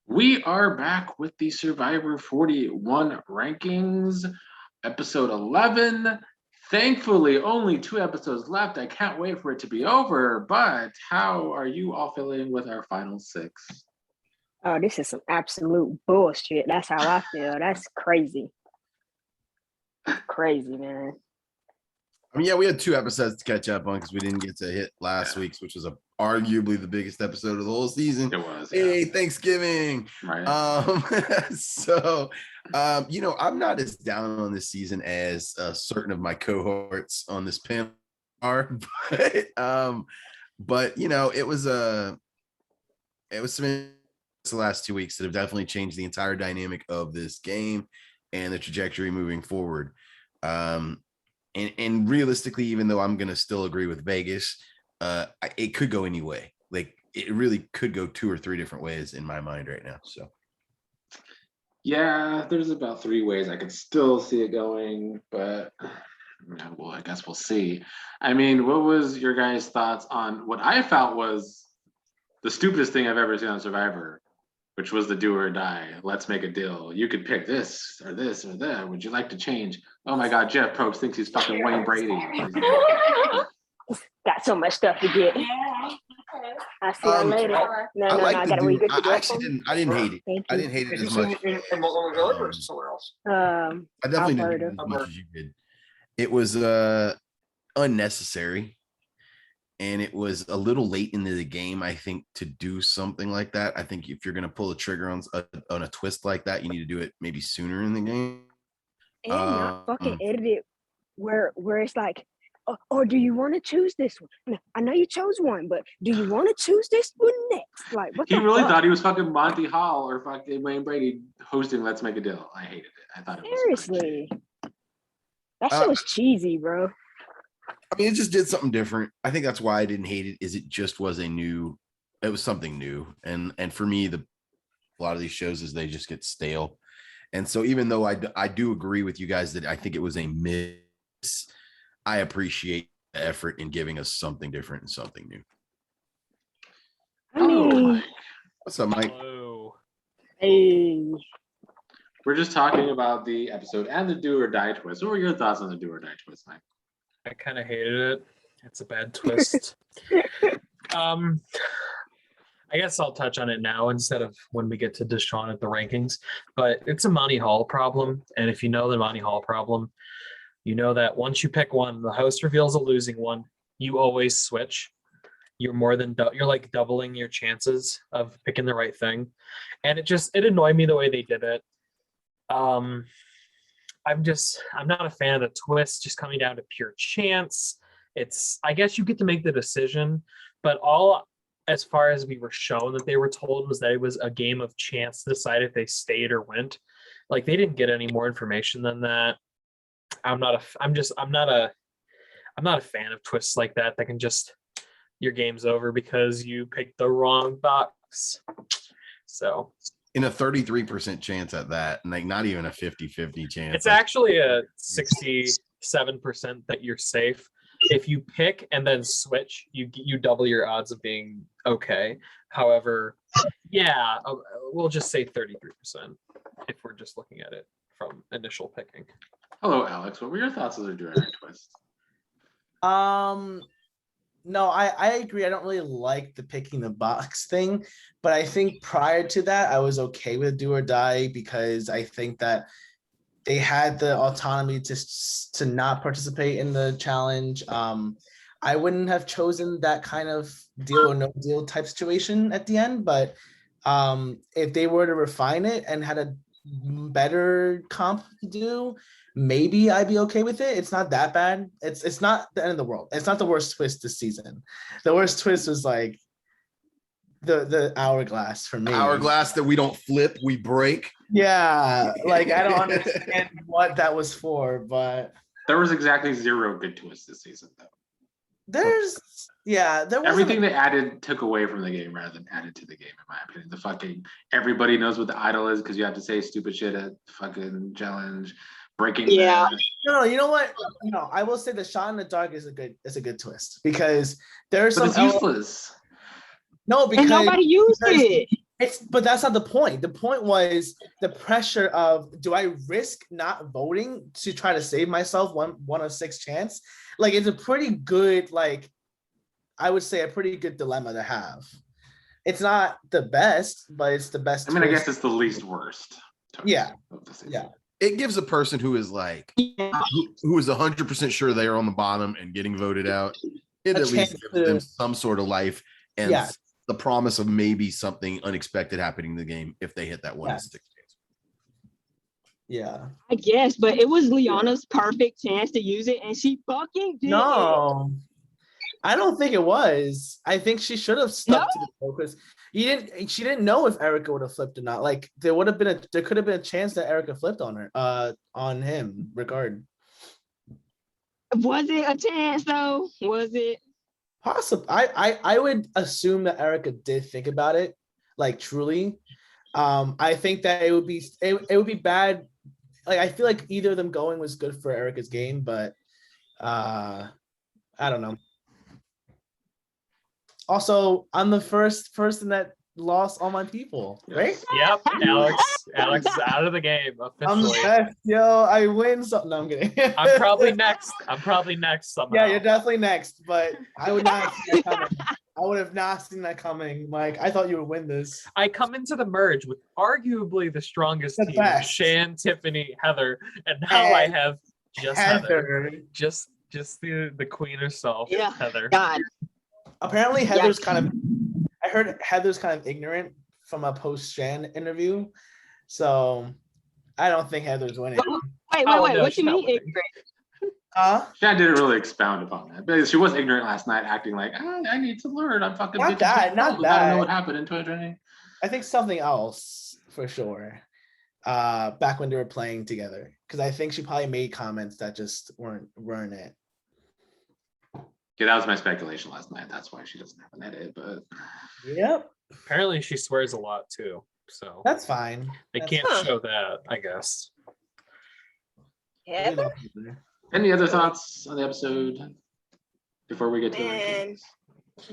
We are back with the Survivor 41 rankings, episode 11. Thankfully, only 2 episodes left. I can't wait for it to be over. But how are you all feeling with our final 6? Oh, this is some absolute bullshit. That's how I feel. That's crazy. Crazy, man. I mean, yeah, we had 2 episodes to catch up on because we didn't get to hit last week's, which was arguably the biggest episode of the whole season. It was. Hey, Thanksgiving. Right. I'm not as down on this season as certain of my cohorts on this panel are, but it was some the last 2 weeks that have definitely changed the entire dynamic of this game and the trajectory moving forward. And realistically, even though I'm going to still agree with Vegas, it could go any way. Like, it really could go 2 or 3 different ways in my mind right now. So, yeah, there's about 3 ways I could still see it going, but well, I guess we'll see. I mean, what was your guys' thoughts on what I felt was the stupidest thing I've ever seen on Survivor, which was the do or die. Let's make a deal. You could pick this or that. Would you like to change? Oh my God, Jeff Probst thinks he's fucking Wayne Brady. Got so much stuff to get. I'll see you later. I gotta read. I didn't hate it. I didn't hate it as much. I definitely didn't hate it as much as you did. It was unnecessary. And it was a little late into the game, I think, to do something like that. I think if you're going to pull a trigger on a twist like that, you need to do it maybe sooner in the game. And not fucking edit it where it's like, or do you want to choose this one? I know you chose one, but do you want to choose this one next? Like, what? He really thought he was fucking Monty Hall or fucking Wayne Brady hosting Let's Make a Deal. I hated it. I thought it was seriously. That shit was cheesy, bro. I mean, it just did something different. I think that's why I didn't hate it. Is it just was it was something new. And for me, a lot of these shows is they just get stale. And so even though I do agree with you guys that I think it was a miss, I appreciate the effort in giving us something different and something new. I mean, what's up, Mike? Hello. Hey. We're just talking about the episode and the do or die twist. What were your thoughts on the do or die twist, Mike? I kind of hated it. It's a bad twist. I guess I'll touch on it now instead of when we get to Deshaun at the rankings. But it's a Monty Hall problem. And if you know the Monty Hall problem, you know that once you pick one, the host reveals a losing one, you always switch. You're you're like doubling your chances of picking the right thing. And it annoyed me the way they did it. I'm not a fan of the twist just coming down to pure chance. I guess you get to make the decision, but all as far as we were shown that they were told was that it was a game of chance to decide if they stayed or went. Like, they didn't get any more information than that. I'm not a fan of twists like that can just, your game's over because you picked the wrong box. So in a 33% chance at that, like not even a 50-50 chance. It's actually a 67% that you're safe. If you pick and then switch, you double your odds of being okay. However, yeah, we'll just say 33% if we're just looking at it from initial picking. Hello, Alex. What were your thoughts of the do or die twist? No, I agree. I don't really like the picking the box thing, but I think prior to that, I was okay with do or die because I think that they had the autonomy to not participate in the challenge. I wouldn't have chosen that kind of deal or no deal type situation at the end, but if they were to refine it and had a better comp to do, maybe I'd be okay with it. It's not that bad. It's not the end of the world. It's not the worst twist this season. The worst twist was like the hourglass for me. Hourglass that we don't flip, we break. Yeah, like I don't understand what that was for, but there was exactly 0 good twists this season, though. There was everything they added took away from the game rather than added to the game, in my opinion. The fucking everybody knows what the idol is because you have to say stupid shit at fucking challenge. Breaking. Yeah. No, you know what? No, I will say the shot in the dark is a good twist because there's some. It's useless. No, because and nobody used it. But that's not the point. The point was the pressure of, do I risk not voting to try to save myself one of 6 chance? Like, it's a pretty good, like, I would say a pretty good dilemma to have. It's not the best, but it's the best. I mean, I choice. guess it's the least worst. Yeah. of the season. Yeah. It gives a person who is like, who is 100% sure they are on the bottom and getting voted out, it A at least chance gives them to- some sort of life and Yeah. the promise of maybe something unexpected happening in the game if they hit that 1 in 6 chance. Yeah. I guess, but it was Lyanna's perfect chance to use it, and she fucking did. No, I don't think it was. I think she should have stuck to the focus. She didn't know if Erica would have flipped or not. Like, there could have been a chance that Erica flipped on her, on him, Ricard. Was it a chance though? Was it? Possible. I would assume that Erica did think about it, like, truly. I think that it would be bad. Like, I feel like either of them going was good for Erica's game, but I don't know. Also, I'm the first person that lost all my people, right? Yep, Alex is out of the game I'm the officially. best, yo. I win. So no, I'm kidding. I'm probably next somehow. Yeah, you're definitely next, but I would not have seen that coming. I would have not seen that coming. Mike, I thought you would win this. I come into the merge with arguably the strongest The team, best. Shan, Tiffany, Heather, and now I have just Heather. Just the queen herself, Yeah. Heather. God. Apparently, Heather's kind of. I heard Heather's kind of ignorant from a post-Shan interview, so I don't think Heather's winning. Wait, Oh, wait. no, What she's you not mean winning. ignorant? Shan didn't really expound upon that. But she was ignorant last night, acting like, I need to learn. I'm fucking Not 50 that, years not old. I don't know that. what happened in 2020. I think something else for sure. Back when they were playing together, because I think she probably made comments that just weren't it. Yeah, that was my speculation last night. That's why she doesn't have an edit. But Yep, Apparently she swears a lot too. So that's fine. they That's can't fine. show that, I guess. Heather? any other thoughts on the episode before we get to the Man, rankings?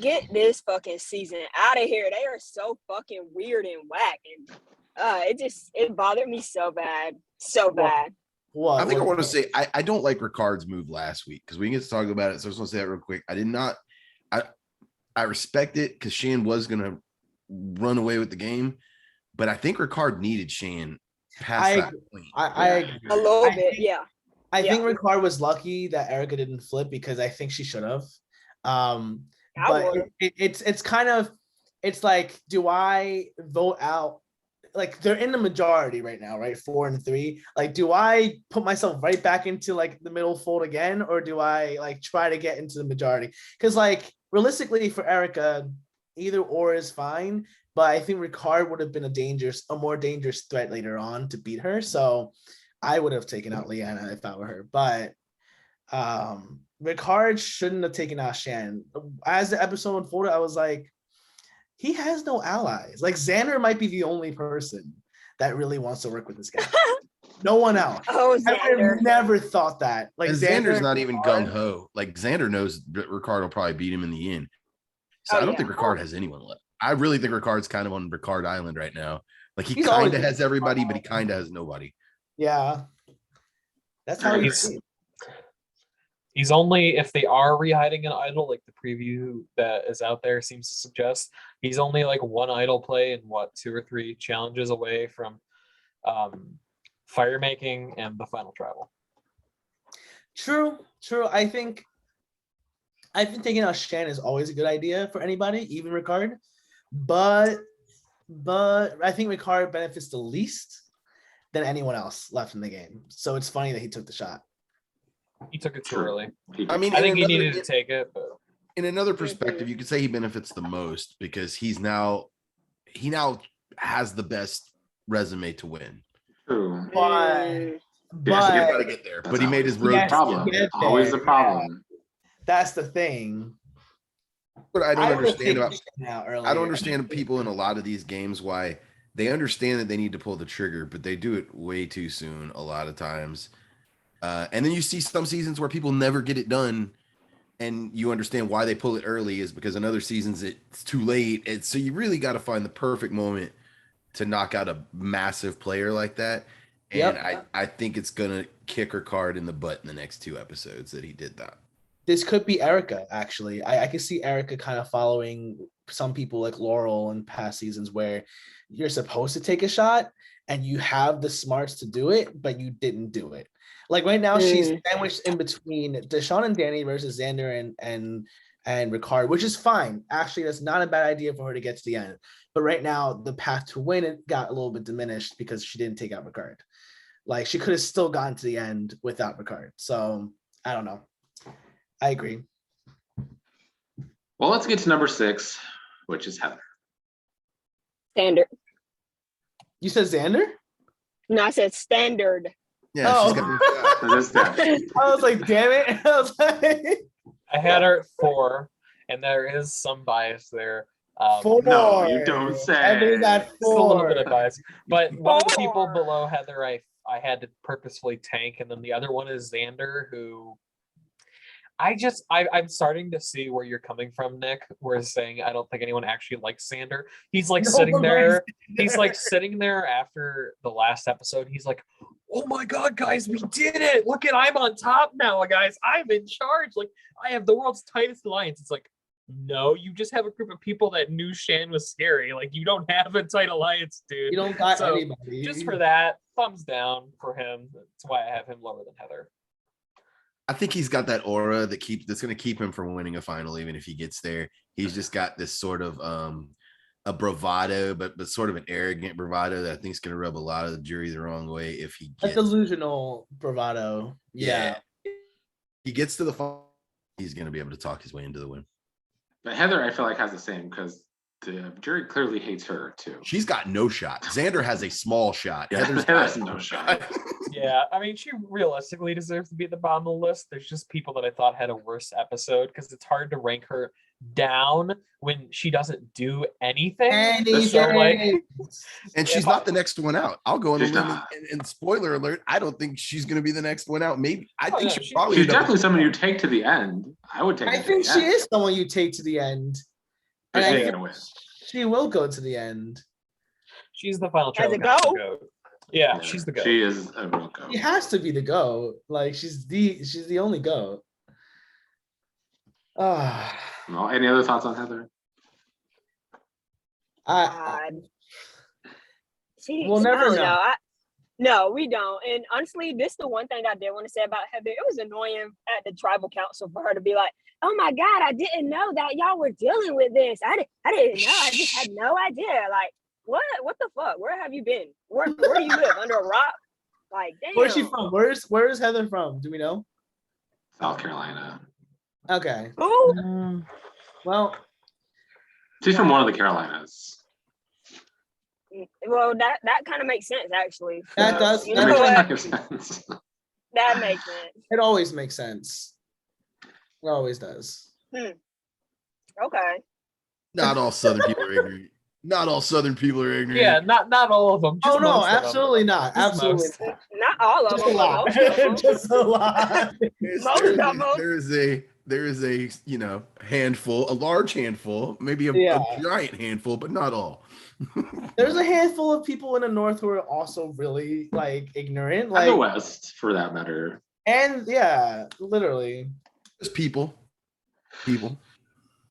get this fucking season out of here. They are so fucking weird and whack, and it bothered me so bad, so bad. What? I think I what- want to say I don't like Ricard's move last week because we can get to talk about it. So I just want to say that real quick. I respect it because Shan was gonna run away with the game, but I think Ricard needed Shan past I that point. I agree. A little I bit, think- yeah. I think Ricard was lucky that Erica didn't flip because I think she should have. I But would've. it's kind of, it's like, do I vote out? Like, they're in the majority right now, right? 4 and 3. Like, do I put myself right back into like the middle fold again, or do I like try to get into the majority? Because like realistically for Erica, either or is fine. But I think Ricard would have been a more dangerous threat later on to beat her. So I would have taken out Lyanna if I were her. But Ricard shouldn't have taken out Shan. As the episode unfolded, I was like, he has no allies. Like, Xander might be the only person that really wants to work with this guy. No one else. Oh, I would Xander. have never thought that. Like, And Xander's Xander not even Ricard- gung ho. Like Xander knows that Ricard will probably beat him in the end. So Oh, I don't yeah. think Ricard has anyone left. I really think Ricard's kind of on Ricard Island right now. Like he He's kind always of been has everybody, but he Ricard kind of has nobody. Yeah. That's how He's- he's. He's only, if they are rehiding an idol, like the preview that is out there seems to suggest, he's only like one idol play and 2 or 3 challenges away from fire making and the final travel. True. I think taking out Shan is always a good idea for anybody, even Ricard. But I think Ricard benefits the least than anyone else left in the game. So it's funny that he took the shot. He took it too True. early. I mean, I in think he another- needed to take it, but in another perspective, you could say he benefits the most because he now has the best resume to win. True. But He's Yeah. got to get there, That's but he made his road. Yes, problem. get Always there, the problem. that's the thing. What I don't would've understand taken about Shan out I don't earlier. understand people in a lot of these games why they understand that they need to pull the trigger, but they do it way too soon a lot of times. And then you see some seasons where people never get it done, and you understand why they pull it early is because in other seasons it's too late. And so you really got to find the perfect moment to knock out a massive player like that. And Yep. I think it's gonna kick her card in the butt in the next 2 episodes that he did that. This could be Erica, actually. I can see Erica kind of following some people like Laurel in past seasons where you're supposed to take a shot and you have the smarts to do it, but you didn't do it. Like right now, she's sandwiched in between Deshaun and Danny versus Xander and Ricard, which is fine. Actually, that's not a bad idea for her to get to the end. But right now, the path to win it got a little bit diminished because she didn't take out Ricard. Like she could have still gotten to the end without Ricard. So I don't know. I agree. Well, let's get to number 6, which is Heather. Standard. You said Xander? No, I said standard. Yeah, Oh. she's got her shot. It is that. I was like, damn it. I was like, I had her at 4, and there is some bias there. 4. No, you don't say. Heather's at Just a little bit 4. of bias. But one of the people 4. below Heather, I had to purposefully tank, and then the other one is Xander, who I'm starting to see where you're coming from, Nick. Where saying I don't think anyone actually likes Xander. He's like No sitting one there. likes He's Xander. like sitting there after the last episode. He's like, "Oh my god, guys, we did it! Look at I'm on top now, guys. I'm in charge. Like I have the world's tightest alliance." It's like, no, you just have a group of people that knew Shan was scary. Like you don't have a tight alliance, dude. You don't got So, anybody. Just for that, thumbs down for him. That's why I have him lower than Heather. I think he's got that aura that's going to keep him from winning a final, even if he gets there. He's just got this sort of a bravado, but sort of an arrogant bravado that I think is going to rub a lot of the jury the wrong way if he A gets. delusional bravado. Yeah. He gets to the final, he's going to be able to talk his way into the win. But Heather, I feel like, has the same because the jury clearly hates her too. She's got no shot. Xander has a small shot. Yeah, Heather's Heather's got no shot. Yeah, I mean, she realistically deserves to be at the bottom of the list. There's just people that I thought had a worse episode because it's hard to rank her down when she doesn't do anything. So, like, And she's not the next one out. I'll go on the She's limb not. and spoiler alert, I don't think she's going to be the next one out. Maybe I Oh, think no, she she- probably She's end up- definitely someone you take to the end. I would take. I her to think the she end. is someone you take to the end. But And she I ain't think gonna win. she will go to the end. she's the final As a trail goat? goat. Yeah, she's the goat. She is a real goat. She has to be the GOAT. Like she's the only GOAT. Ah, Well, any other thoughts on Heather? I God. See, We'll never I don't know. No, we don't. And honestly, this is the one thing I did want to say about Heather. It was annoying at the tribal council for her to be like, "Oh my God, I didn't know that y'all were dealing with this. I didn't know. I just had no idea." Like, what the fuck? Where have you been? Where do you live? Under a rock? Like, damn. where's she from? Where's Heather from? Do we know? South Carolina. Okay. Who? Well, She's from one of the Carolinas. Well, that kind of makes sense actually. That So, does- You that know makes what? Makes sense. That makes sense. it always makes sense. It always does. Okay. Not all Southern people are ignorant. Not all Southern people are ignorant. Yeah, not all of them. Oh just no, most of them. absolutely not. Just Absolutely most. not. Not all of Just a them, but lot. most of them. Just a lot. There is a handful, a large handful, maybe a Yeah. giant handful, but not all. There's a handful of people in the north who are also really like ignorant. And Like the West, for that matter. and yeah, literally. Just people. People.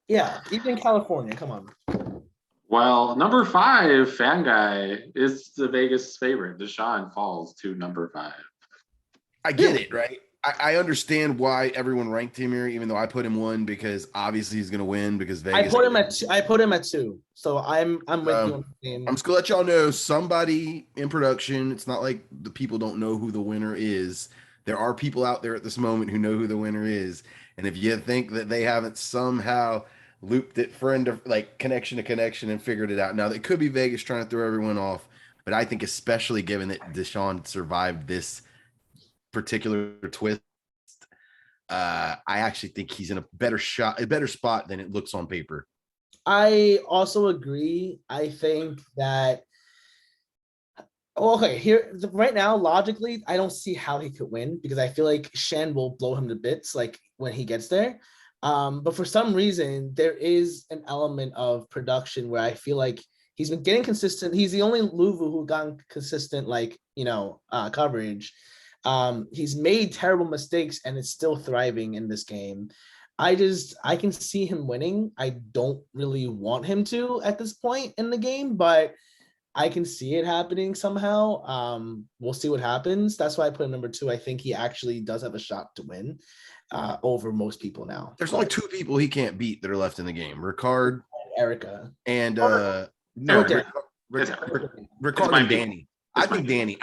Yeah, even California. Come on. Well, number 5, Fan Guy, is the Vegas favorite. Deshaun falls to number 5. I get it, right? I understand why everyone ranked him here, even though I put him 1 because obviously he's gonna win because I Vegas. put him at 2. So I'm with you on the team. I'm just gonna let y'all know somebody in production. It's not like the people don't know who the winner is. There are people out there at this moment who know who the winner is. And if you think that they haven't somehow looped it connection to connection and figured it out. Now that could be Vegas trying to throw everyone off, but I think especially given that Deshaun survived this particular twist, I actually think he's in a better spot than it looks on paper. I also agree. I think that okay, here right now, logically, I don't see how he could win because I feel like Shen will blow him to bits like when he gets there. But for some reason, there is an element of production where I feel like he's been getting consistent. He's the only Luvu who gotten consistent, coverage. He's made terrible mistakes and is still thriving in this game. I can see him winning. I don't really want him to at this point in the game, but I can see it happening somehow. We'll see what happens. That's why I put him number 2. I think he actually does have a shot to win over most people now. There's only 2 people he can't beat that are left in the game: Ricard, Erica, and Erica. Ricard and Danny. I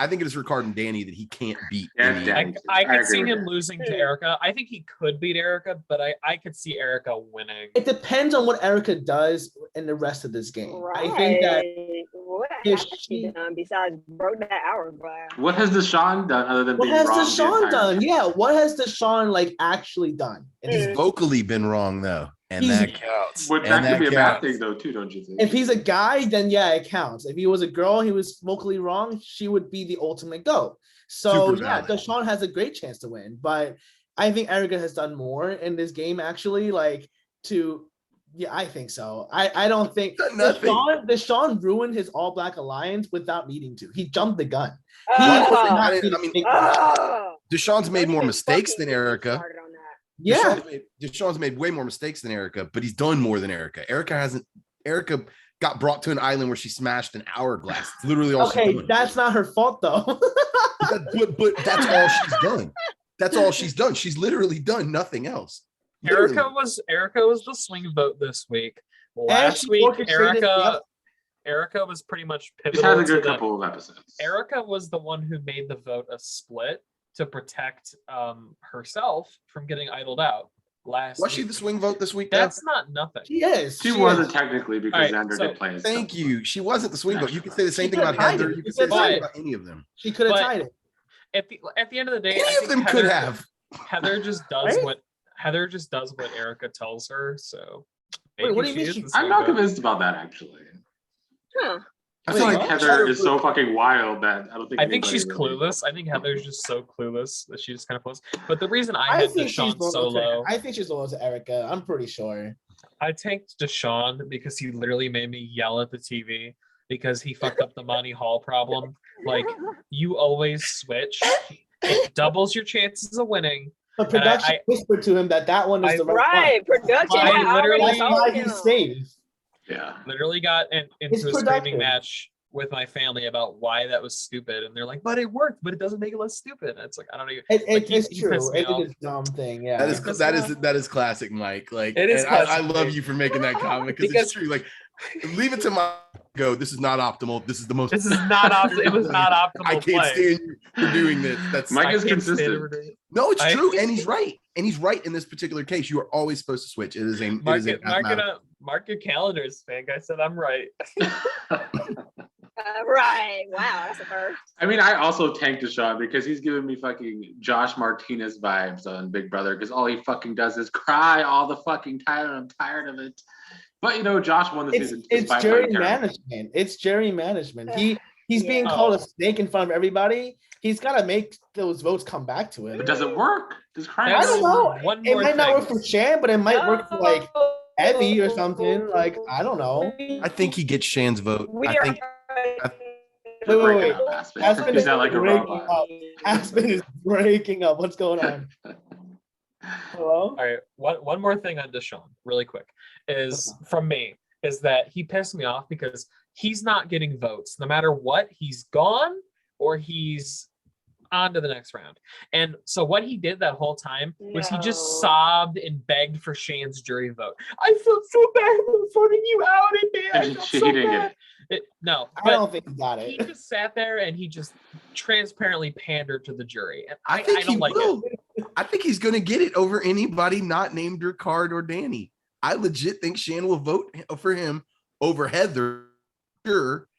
think it is Ricard and Danny that he can't beat. Yeah, Danny. I could see agree him with that. losing to Erica. I think he could beat Erica, but I could see Erica winning. It depends on what Erica does in the rest of this game. Right. I think that what if has she she- done besides broke that hourglass? What has Deshaun done other than what being has wrong the Deshaun entire done? time? Yeah, what has Deshaun actually done? And He's vocally been wrong though, and He's- that counts. But And that could be a bad counts. thing though, too, don't you think? if he's a guy, then yeah, it counts. If he was a girl, he was vocally wrong, she would be the ultimate GOAT. So Super yeah, valid. Deshaun has a great chance to win, but I think Erica has done more in this game actually, yeah, I think so. I don't think Done nothing. Deshaun ruined his All Black Alliance without needing to. He jumped the gun. He Oh, did not I need mean- to make- oh. Deshaun's made Don't more even mistakes fucking than get me Erica. started on that. yeah, Deshaun's made way more mistakes than Erica, but he's done more than Erica. Erica got brought to an island where she smashed an hourglass. It's literally all she's okay, done. that's not her fault though. but that's all she's done. That's all she's done. She's literally done nothing else. Literally. Erica was the swing vote this week. And Last she week, orchestrated- Erica was pretty much She's pivotal. had a to good the- couple of episodes. Erica was the one who made the vote a split to protect herself from getting idled out. Was she the swing vote this week? That's not nothing. She is. She is. wasn't technically because Alright, Xander so did play his Thank stuff. you. She wasn't the swing vote. You could say the same She thing about could've tied Heather. it. You could say the But- same about any of them. She could have But- tied it. At the end of the day, I Any think of them could Heather- have. Heather just does Right? what Erica tells her. So Wait, what do you maybe mean she she- is the I'm swing not vote. convinced about that actually. Huh. I feel Wait, like what? Heather is so fucking wild that I don't think. I think she's anybody really- clueless. I think Heather's just so clueless that she just kind of floats. But the reason I had Deshaun so low, I think she's low to Erica. I'm pretty sure. I tanked Deshaun because he literally made me yell at the TV because he fucked up the Monty Hall problem. Like, you always switch. It doubles your chances of winning. But And production whispered to him that one is I- the right, Right, production I had already literally- one. told That's why him. he's safe. Yeah. Literally got into It's a screaming productive. match with my family about why that was stupid. And they're like, but it worked, but it doesn't make it less stupid. And it's like, I don't know. Like, It's he true. pissed me It off. is a dumb thing. Yeah. That is Because that is classic, Mike. Like, It is and I classic, love Mike. you for making that comment because Because- it's true. Like, leave it to my go. This is not optimal. This is the most. This is not optimal. It was not optimal. I can't play. stand you for doing this. That's Mike I is can't stand consistent. it for doing it. no, it's I- true, and he's right. And he's right in this particular case. You are always supposed to switch. It is a. Mark your calendars, Fank. I said I'm right. Right. Wow, that's a first. I mean, I also tanked Deshaun because he's giving me fucking Josh Martinez vibes on Big Brother because all he fucking does is cry all the fucking time and I'm tired of it. But you know, Josh won the season. It's despite jury playing terrible. management. It's jury management. He's Yeah. being called a snake in front of everybody. He's got to make those votes come back to him. But does it work? Does crying? I don't know. One It more might not thing. work for Shan, but it might work for like Evie or something. Like, I don't know. I think he gets Shan's vote. We I are. think Just Wait, breaking wait. up, Aspen. Aspen He's is not like a breaking robot. up. Aspen is breaking up. What's going on? Hello? All right, one more thing on Deshaun, really quick, is from me, is that he pissed me off because he's not getting votes. No matter what, he's gone or he's on to the next round. And so what he did that whole time was he just No. sobbed and begged for Shan's jury vote. I felt so bad for voting you out, and I And felt he so didn't get bad. No, I but don't think he got he it. just sat there and he just transparently pandered to the jury. And I I think don't he like will. it. I think he's going to get it over anybody not named Ricard or Danny. I legit think Shan will vote for him over Heather, sure,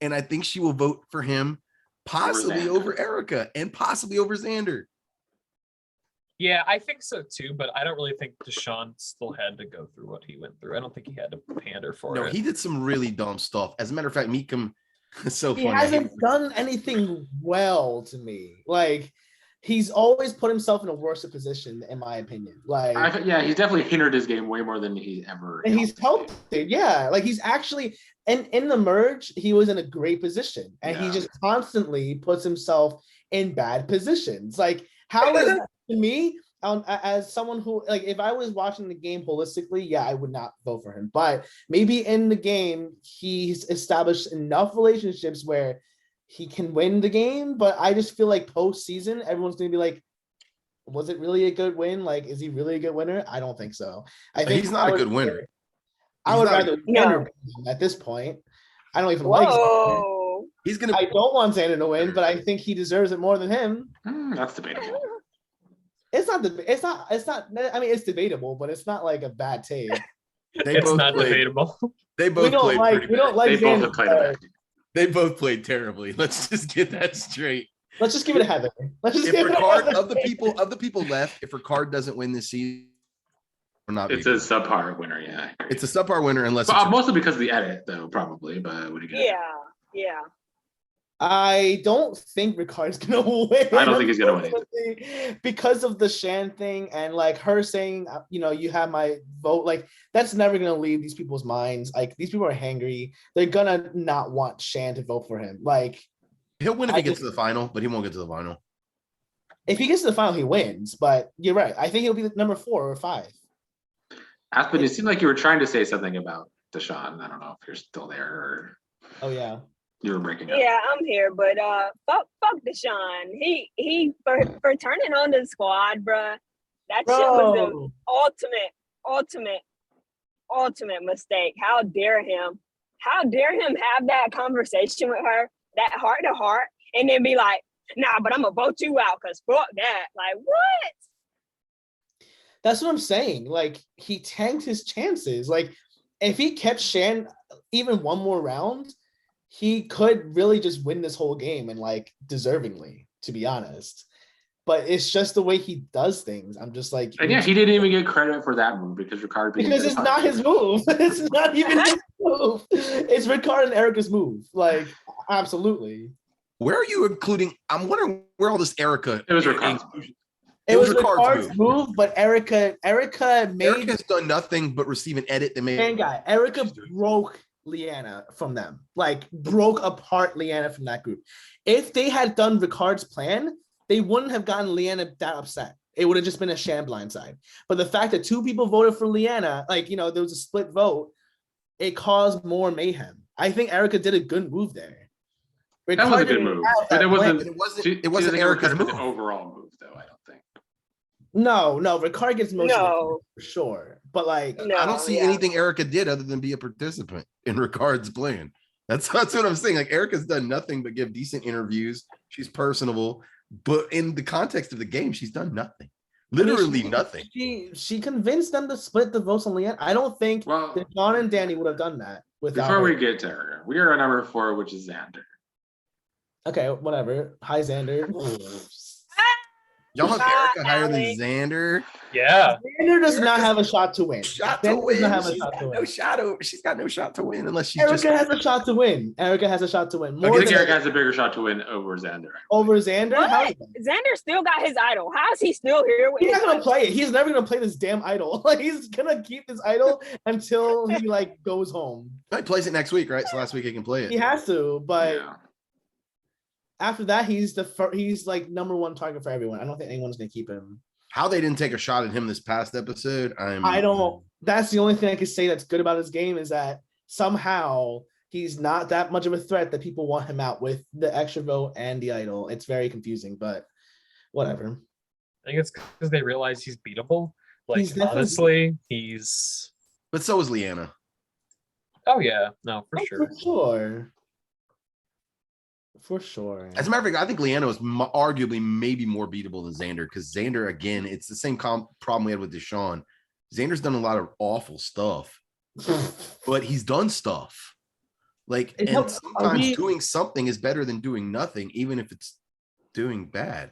and I think she will vote for him possibly Xander. over Erica and possibly over Xander. Yeah, I think so too, but I don't really think Deshaun still had to go through what he went through. I don't think he had to pander for No, it. he did some really dumb stuff. As a matter of fact, Meekum is so He funny. hasn't done anything well to me. Like, he's always put himself in a worse position, in my opinion. Like, Yeah, he's definitely hindered his game way more than he ever. and he's helped it. Yeah, like he's actually, and in the merge, he was in a great position, and he Yeah. just constantly puts himself in bad positions. Like, how is that to me? As someone who, like, if I was watching the game holistically, yeah, I would not vote for him. But maybe in the game, he's established enough relationships where he can win the game. But I just feel like postseason, everyone's gonna be like, was it really a good win? Like, is he really a good winner? I don't think so. I think He's not a good winner. I He's would not a rather good- No. Xander win at this point. I don't even like Xander. Whoa. He's gonna. I don't want Xander to win, but I think he deserves it more than him. That's debatable. It's not. I mean, it's debatable, but it's not like a bad take. They It's both not played. debatable. They both We don't played like. pretty We don't bad. like They both Xander. have played a bad game. They both played terribly. Let's just get that straight. Let's just give it to Heather. Let's just If give it to Ricard Heather. of the people left, if Ricard doesn't win this season, we're not. It's a beating. subpar winner, yeah. I agree. It's a subpar winner unless But, it's a- mostly because of the edit, though, probably. But what do you get? Yeah. I don't think Ricard's gonna win. I don't think he's gonna win win because of the Shan thing and like her saying, you have my vote. Like that's never gonna leave these people's minds. Like these people are hangry. They're gonna not want Shan to vote for him. Like he'll win if I he gets just- to the final, but he won't get to the final. if he gets to the final, he wins. But you're right. I think he'll be number 4 or 5. Aspen, it seemed like you were trying to say something about Deshaun. I don't know if you're still there or Oh yeah. you were breaking up. Yeah, I'm here, but fuck Deshaun. He for turning on the squad, bruh. That shit was the ultimate mistake. How dare him? How dare him have that conversation with her, that heart to heart, and then be like, nah, but I'm gonna vote you out because fuck that. Like, what? That's what I'm saying. Like he tanked his chances. Like if he kept Shan even one more round, he could really just win this whole game and like deservingly, to be honest. But it's just the way he does things. I'm just like, And yeah, he didn't even get credit for that move because Ricard beat him because to it's the not final. his move. It's not even his move. It's Ricard and Erica's move. Like, absolutely. Where are you including? I'm wondering where all this Erica. It was Ricard's move. It was Ricard's Ricard's move, but Erica made Erica's done nothing but receive an edit that made. man guy. Erica broke Lyanna from them. Like broke apart Lyanna from that group. If they had done Ricard's plan, they wouldn't have gotten Lyanna that upset. It would have just been a sham blindside. But the fact that 2 people voted for Lyanna, like there was a split vote, it caused more mayhem. I think Erica did a good move there. That was a Ricard good didn't move, have but that it wasn't. plan. It wasn't Erica's credit for the move. overall move, though. I don't think. No, Ricard gets most of the No. credit for sure. But like, No, I don't see yeah. anything Erica did other than be a participant in Ricard's plan. That's what I'm saying. Like Erica's done nothing but give decent interviews. She's personable, but in the context of the game, she's done nothing. Literally nothing. She convinced them to split the votes on Lyanna. I don't think Well, that John and Danny would have done that without before her. we get to her, we are at number 4, which is Xander. Okay, whatever. Hi, Xander. Y'all have Erica higher than Alex. Xander. Yeah. Xander does not have a shot to win. Shot to Xander does win. not have a She's shot to got win. no shot. She's got no shot to win unless she's Erica just. has a shot to win. Erica has a shot to win. I More think than Eric has a bigger shot to win over Xander. over Xander. How What? Xander still got his idol. How is he still here with He's his not gonna idol? play it. He's never gonna play this damn idol. Like he's gonna keep this idol until he like goes home. He plays it next week, right? So last week he can play He it. has to, but Yeah. after that, he's like number 1 target for everyone. I don't think anyone's gonna keep him. How they didn't take a shot at him this past episode, I don't. That's the only thing I can say that's good about his game is that somehow he's not that much of a threat that people want him out with the extra vote and the idol. It's very confusing, but whatever. I think it's because they realize he's beatable. Like He's definitely- honestly, he's But so is Lyanna. oh yeah, no, for Oh, sure. For sure. For sure. As a matter of fact, I think Lyanna was arguably maybe more beatable than Xander because Xander, again, it's the same problem we had with Deshaun. Xander's done a lot of awful stuff, but he's done stuff. Like, It and helps- sometimes doing something is better than doing nothing, even if it's doing bad.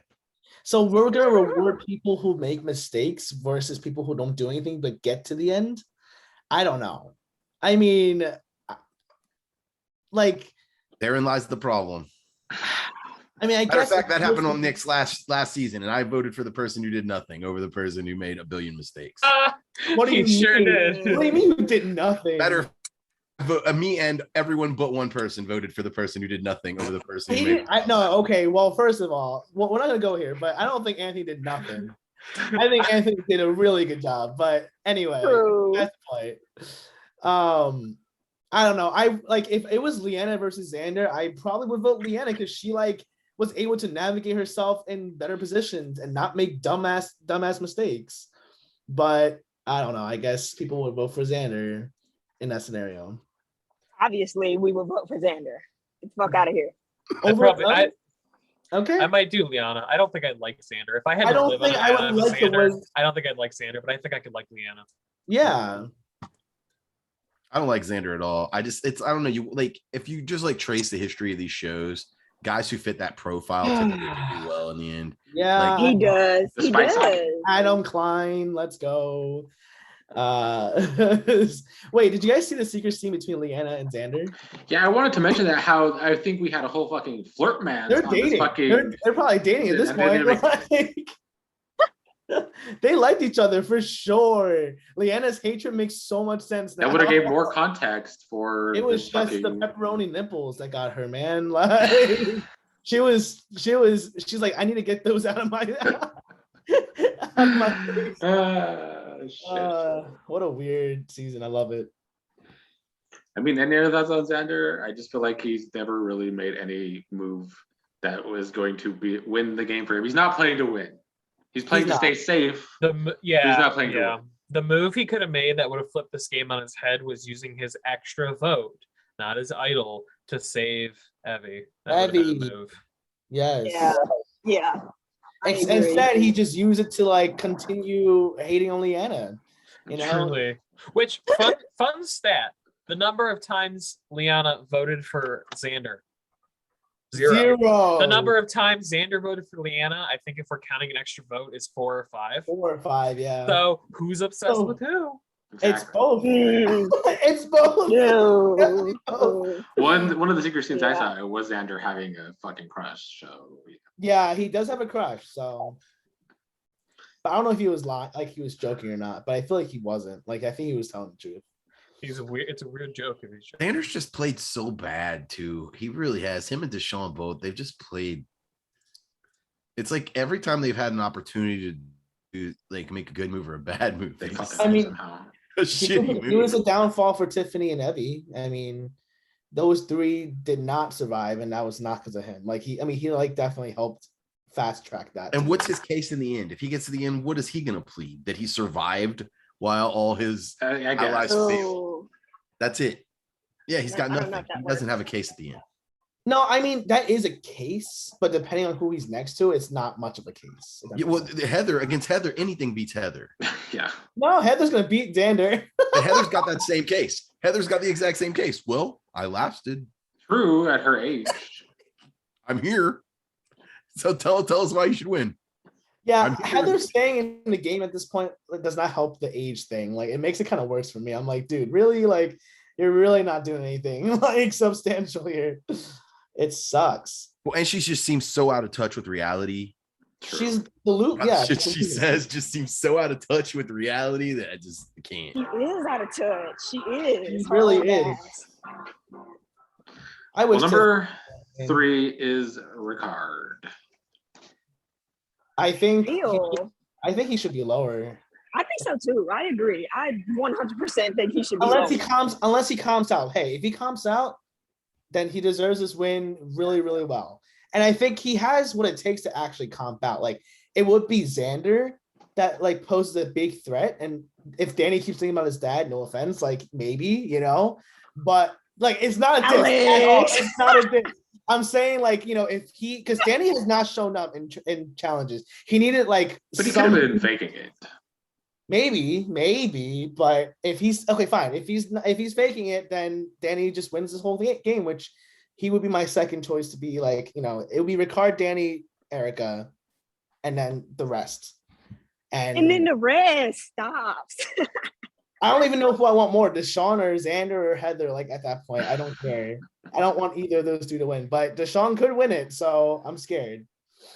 So we're gonna reward people who make mistakes versus people who don't do anything but get to the end. I don't know. I mean, like Therein lies the problem. I mean, I Matter of guess fact, that happened on Nick's last season, and I voted for the person who did nothing over the person who made a billion mistakes. What do He you sure mean? did. What do you mean you did nothing? Matter me and everyone but one person voted for the person who did nothing over the person who He made. didn't, no, okay. Well, first of all, we're not gonna go here, but I don't think Anthony did nothing. I think Anthony did a really good job. But anyway, True. that's the point. I don't know. I like if it was Lyanna versus Xander, I probably would vote Lyanna because she like was able to navigate herself in better positions and not make dumbass mistakes. But I don't know. I guess people would vote for Xander in that scenario. Obviously, we will vote for Xander. Get the fuck out of here. Okay. I might do Lyanna. I don't think I'd like Xander. If I had I to don't live on think an I would island with like the Xander, word- I don't think I'd like Xander, but I think I could like Lyanna. Yeah. I don't like Xander at all. I don't know. You like if you just like trace the history of these shows, guys who fit that profile typically do well in the end. Yeah. He does. The He spice up. does. Adam Klein, let's go. Wait, did you guys see the secret scene between Lyanna and Xander? Yeah, I wanted to mention that how I think we had a whole fucking flirt man. They're on this dating. fucking. They're probably dating at this And they point. didn't Like, they liked each other for sure. Lyanna's hatred makes so much sense now. That would have gave more context for. It was this just the fucking- pepperoni nipples that got her, man. Like she's like, I need to get those out of my face. Shit. What a weird season. I love it. I mean, any other thoughts on Xander? I just feel like he's never really made any move that was going to win the game for him. He's not playing to win. He's playing to stay safe. He's not playing to win. The move he could have made that would have flipped this game on his head was using his extra vote, not his idol, to save Evie. That would have been a move. Yes. Yeah. Yeah. I agree. Instead, he just used it to like continue hating on Lyanna. You know, Truly. Which fun stat. The number of times Lyanna voted for Xander. Zero. The number of times Xander voted for Lyanna, I think if we're counting an extra vote, is 4 or 5. 4 or 5, yeah. So who's obsessed Oh. with who? It's Exactly. both. Mm. It's both. No. One of the secret scenes I Yeah. saw was Xander having a fucking crush. So Yeah, he does have a crush. So, but I don't know if he was like he was joking or not. But I feel like he wasn't. Like I think he was telling the truth. It's a weird joke if he's Xander's just played so bad too. He really has. Him and Deshaun both. They've just played. It's like every time they've had an opportunity to do like make a good move or a bad move, they fuck just it I mean, somehow. a shitty It was move. a downfall for Tiffany and Evie. I mean, those 3 did not survive, and that was not because of him. Like he like definitely helped fast track that. And what's his case in the end? If he gets to the end, what is he gonna plead? That he survived while all his I guess. allies failed. Oh. That's it. Yeah, he's got I don't know nothing. if that He doesn't works. have a case at the end. No, I mean that is a case, but depending on who he's next to, it's not much of a case. Yeah, well, against Heather, anything beats Heather. Yeah. No, Heather's gonna beat Xander. And Heather's got that same case. Heather's got the exact same case. Well, I lasted. True at her age. I'm here. So tell us why you should win. Yeah, I'm Heather staying in the game at this point does not help the age thing. Like it makes it kind of worse for me. I'm like, dude, really? Like you're really not doing anything like substantial here. It sucks. Well, and she just seems so out of touch with reality. True. She's the loop. Yeah, Shit she says just seems so out of touch with reality that I just can't. She is out of touch. She is. She really Oh, is. I wish. Well, number Tiff- 3 is Ricard. I think. Ew. I think he should be lower. I think so too. I agree. I 100% think he should be. Unless he lower. calms out. Hey, if he calms out, then he deserves this win really, really well. And I think he has what it takes to actually comp out. Like it would be Xander that like poses a big threat. And if Danny keeps thinking about his dad, no offense, like maybe, you know, but like it's not a diss at all. Alex. It's not a diss. I'm saying like, you know, if he because Danny has not shown up in challenges. He needed like But he could have been faking it. Maybe, but if he's okay, fine. If he's faking it, then Danny just wins this whole game, which he would be my second choice to be like, you know, it would be Ricard, Danny, Erica, and then the rest. And then the rest stops. I don't even know who I want more, Deshaun or Xander or Heather. Like at that point, I don't care. I don't want either of those two to win, but Deshaun could win it, so I'm scared.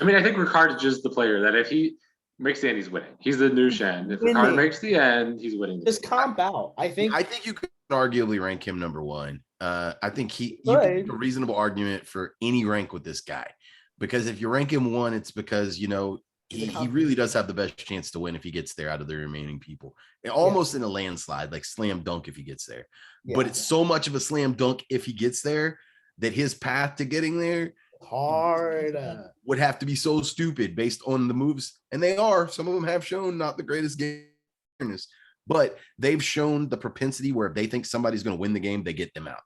I mean, I think Ricard is just the player that if he makes the end, he's winning. He's the new Shen. If Ricard Winning. makes the end, he's winning. Just comp out. I think you could arguably rank him number one. I think you Good. can make a reasonable argument for any rank with this guy, because if you rank him one, it's because he really does have the best chance to win if he gets there out of the remaining people. And almost in a landslide, like slam dunk if he gets there. Yeah. But it's so much of a slam dunk if he gets there that his path to getting there hard would have to be so stupid based on the moves. And they are. Some of them have shown not the greatest game, but they've shown the propensity where if they think somebody's going to win the game, they get them out.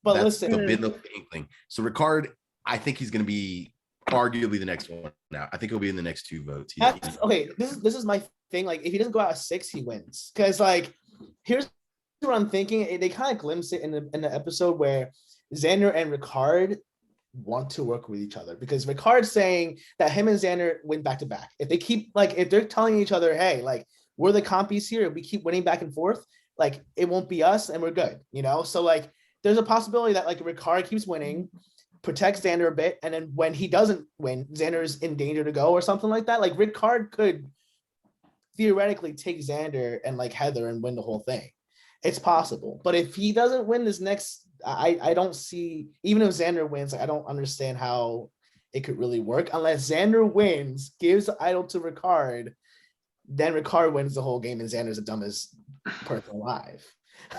But That's listen, the bit of the inkling. So Ricard, I think he's going to be arguably the next one now. I think he'll be in the next two votes. okay, this is my thing. Like, if he doesn't go out of 6, he wins. Because here's what I'm thinking. They kind of glimpse it in the episode where Xander and Ricard want to work with each other, because Ricard's saying that him and Xander win back to back. If they keep if they're telling each other, hey, we're the compies here, we keep winning back and forth, it won't be us and we're good, So there's a possibility that Ricard keeps winning, protects Xander a bit, and then when he doesn't win, Xander's in danger to go or something like that. Ricard could theoretically take Xander and Heather and win the whole thing. It's possible. But if he doesn't win this next, I don't see, even if Xander wins, I don't understand how it could really work unless Xander wins, gives the idol to Ricard, then Ricard wins the whole game and Xander's the dumbest person alive.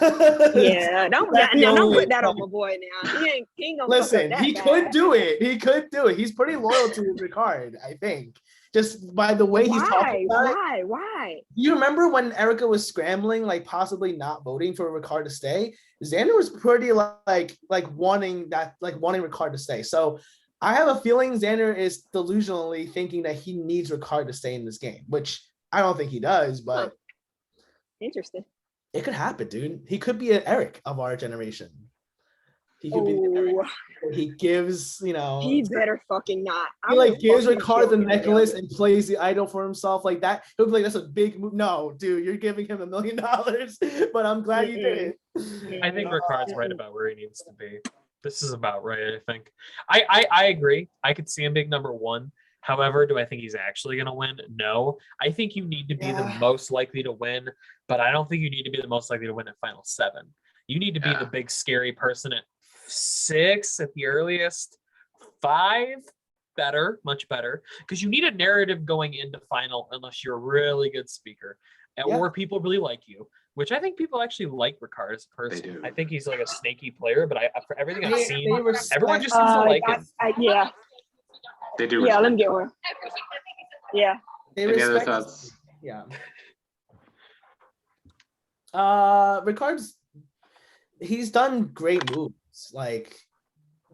Yeah, don't put that on my boy now. He ain't gonna listen. that He bad. could do it. He could do it. He's pretty loyal to Ricard, I think. Just by the way he's talking about it. Why? You remember when Erica was scrambling, possibly not voting for Ricard to stay? Xander was pretty wanting Ricard to stay. So I have a feeling Xander is delusionally thinking that he needs Ricard to stay in this game, which I don't think he does, but Interesting. it could happen, dude. He could be an Eric of our generation. He could be an Eric. He gives, He better fucking not. He gives Ricard the necklace and plays the idol for himself like that. He'll be like, that's a big move. No, dude, you're giving him $1 million, but I'm glad you did it. I think Ricard's right about where he needs to be. This is about right, I think. I agree. I could see him being number one. However, do I think he's actually going to win? No. I think you need to be the most likely to win, but I don't think you need to be the most likely to win at Final 7. You need to be the big scary person at 6 at the earliest. 5, better, much better, because you need a narrative going into Final unless you're a really good speaker or people really like you, which I think people actually like Ricard as a person. I think he's a snaky player, but for everything I've seen, everyone just seems to like him. Yeah. They do. Yeah, let me get one. Yeah. Any other thoughts? Yeah. Ricard's he's done great moves.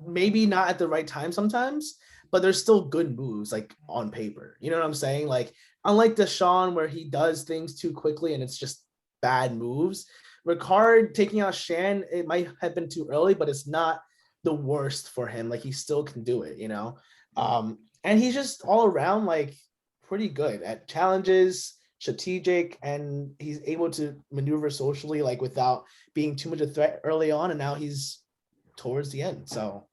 Maybe not at the right time sometimes, but there's still good moves on paper. You know what I'm saying? Unlike Deshaun, where he does things too quickly and it's just bad moves. Ricard taking out Shan, it might have been too early, but it's not the worst for him. He still can do it, and he's just all around pretty good at challenges, strategic, and he's able to maneuver socially without being too much a threat early on, and now he's towards the end. So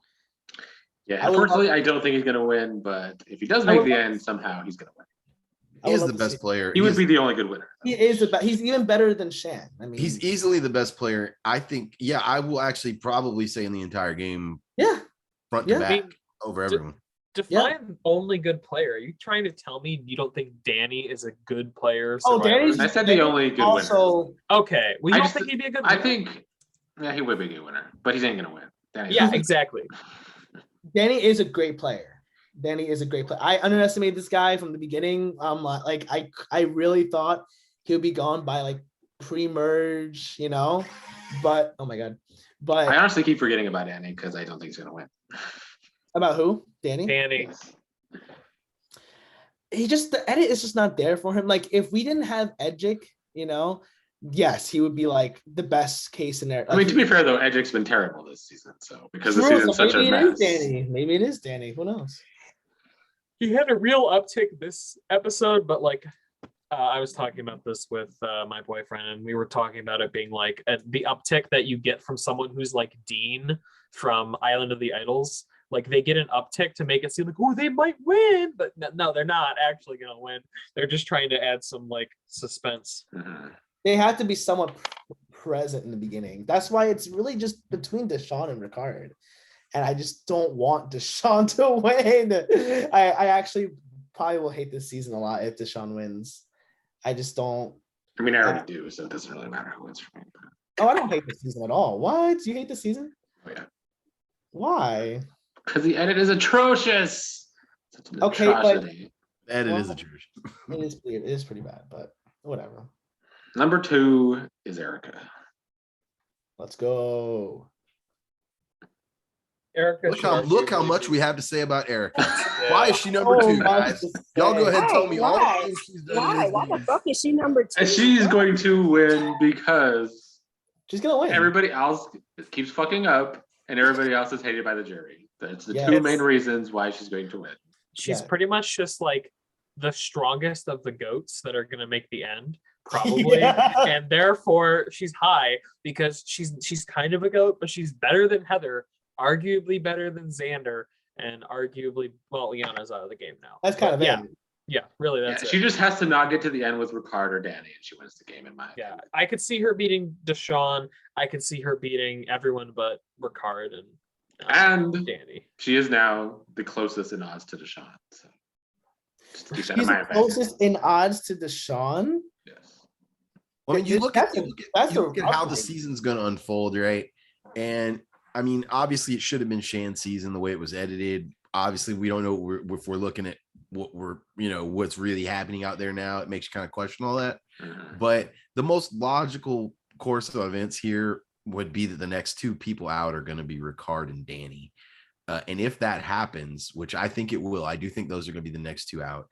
unfortunately I don't think he's gonna win, but if he does make the end somehow, he's gonna win. He is the best player. He would be the only good winner. He is he's even better than Shan. I mean, he's easily the best player. I think, I will actually probably say in the entire game, front to back over everyone. Define only good player. Are you trying to tell me you don't think Danny is a good player? Danny's. I said the only good winner. Okay. Well, you don't think he'd be a good winner? I think, he would be a good winner, but he ain't gonna win. Exactly. Danny is a great player. I underestimated this guy from the beginning. I really thought he would be gone by pre-merge, but oh my god. But I honestly keep forgetting about Danny because I don't think he's gonna win. About who? Danny? The edit is just not there for him. If we didn't have Edgic, yes, he would be the best case scenario. I mean, to be fair though, Edgic's been terrible this season, so because the season's such a mess. Maybe it is Danny. Who knows? He had a real uptick this episode, but I was talking about this with my boyfriend, and we were talking about it being like the uptick that you get from someone who's like Dean from Island of the Idols. Like they get an uptick to make it seem like, oh, they might win, but no, they're not actually gonna win. They're just trying to add some like suspense. Mhm. They have to be somewhat present in the beginning. That's why it's really just between Deshaun and Ricard. And I just don't want Deshaun to win. I actually probably will hate this season a lot if Deshaun wins. I just don't. I mean, I already do, so it doesn't really matter who wins for me. But, Oh, I don't hate the season at all. What? You hate the season? oh yeah, Why? because the edit is atrocious. Such an Okay, but- atrocity. That it is Well, a church. It is pretty bad, but whatever. Number 2 is Erica. Let's go. Erica, Look how much we have to say about Erica. Yeah. Why is she number So 2, much guys? to Y'all go say. ahead and tell me all the Why? things she's done. Why? in Why this the game. fuck is she number 2? And she's going to win because She's gonna win. everybody else keeps fucking up and everybody else is hated by the jury. That's the Yes. 2 main reasons why she's going to win. She's Yeah. pretty much just like the strongest of the goats that are gonna make the end, probably. Yeah. And therefore she's high because she's kind of a goat, but she's better than Heather, arguably better than Xander, and arguably, well, Lyanna's out of the game now. That's kind But of yeah, it. yeah, really, Yeah, that's it. she just has to not get to the end with Ricard or Danny and she wins the game in my Yeah, opinion. I could see her beating Deshaun. I could see her beating everyone but Ricard and And Danny. she is now the closest in odds to Deshaun. So just keep that in She's mind. the closest in odds to Deshaun. Yes. I mean, you look at, That's you look a at how the rough season's going to unfold, right? And I mean, obviously, it should have been Shan's season the way it was edited. Obviously, we don't know if we're looking at what what's really happening out there now. It makes you kind of question all that. Mhm. But the most logical course of events here would be that the next 2 people out are going to be Ricard and Danny. And if that happens, which I think it will, I do think those are going to be the next 2 out.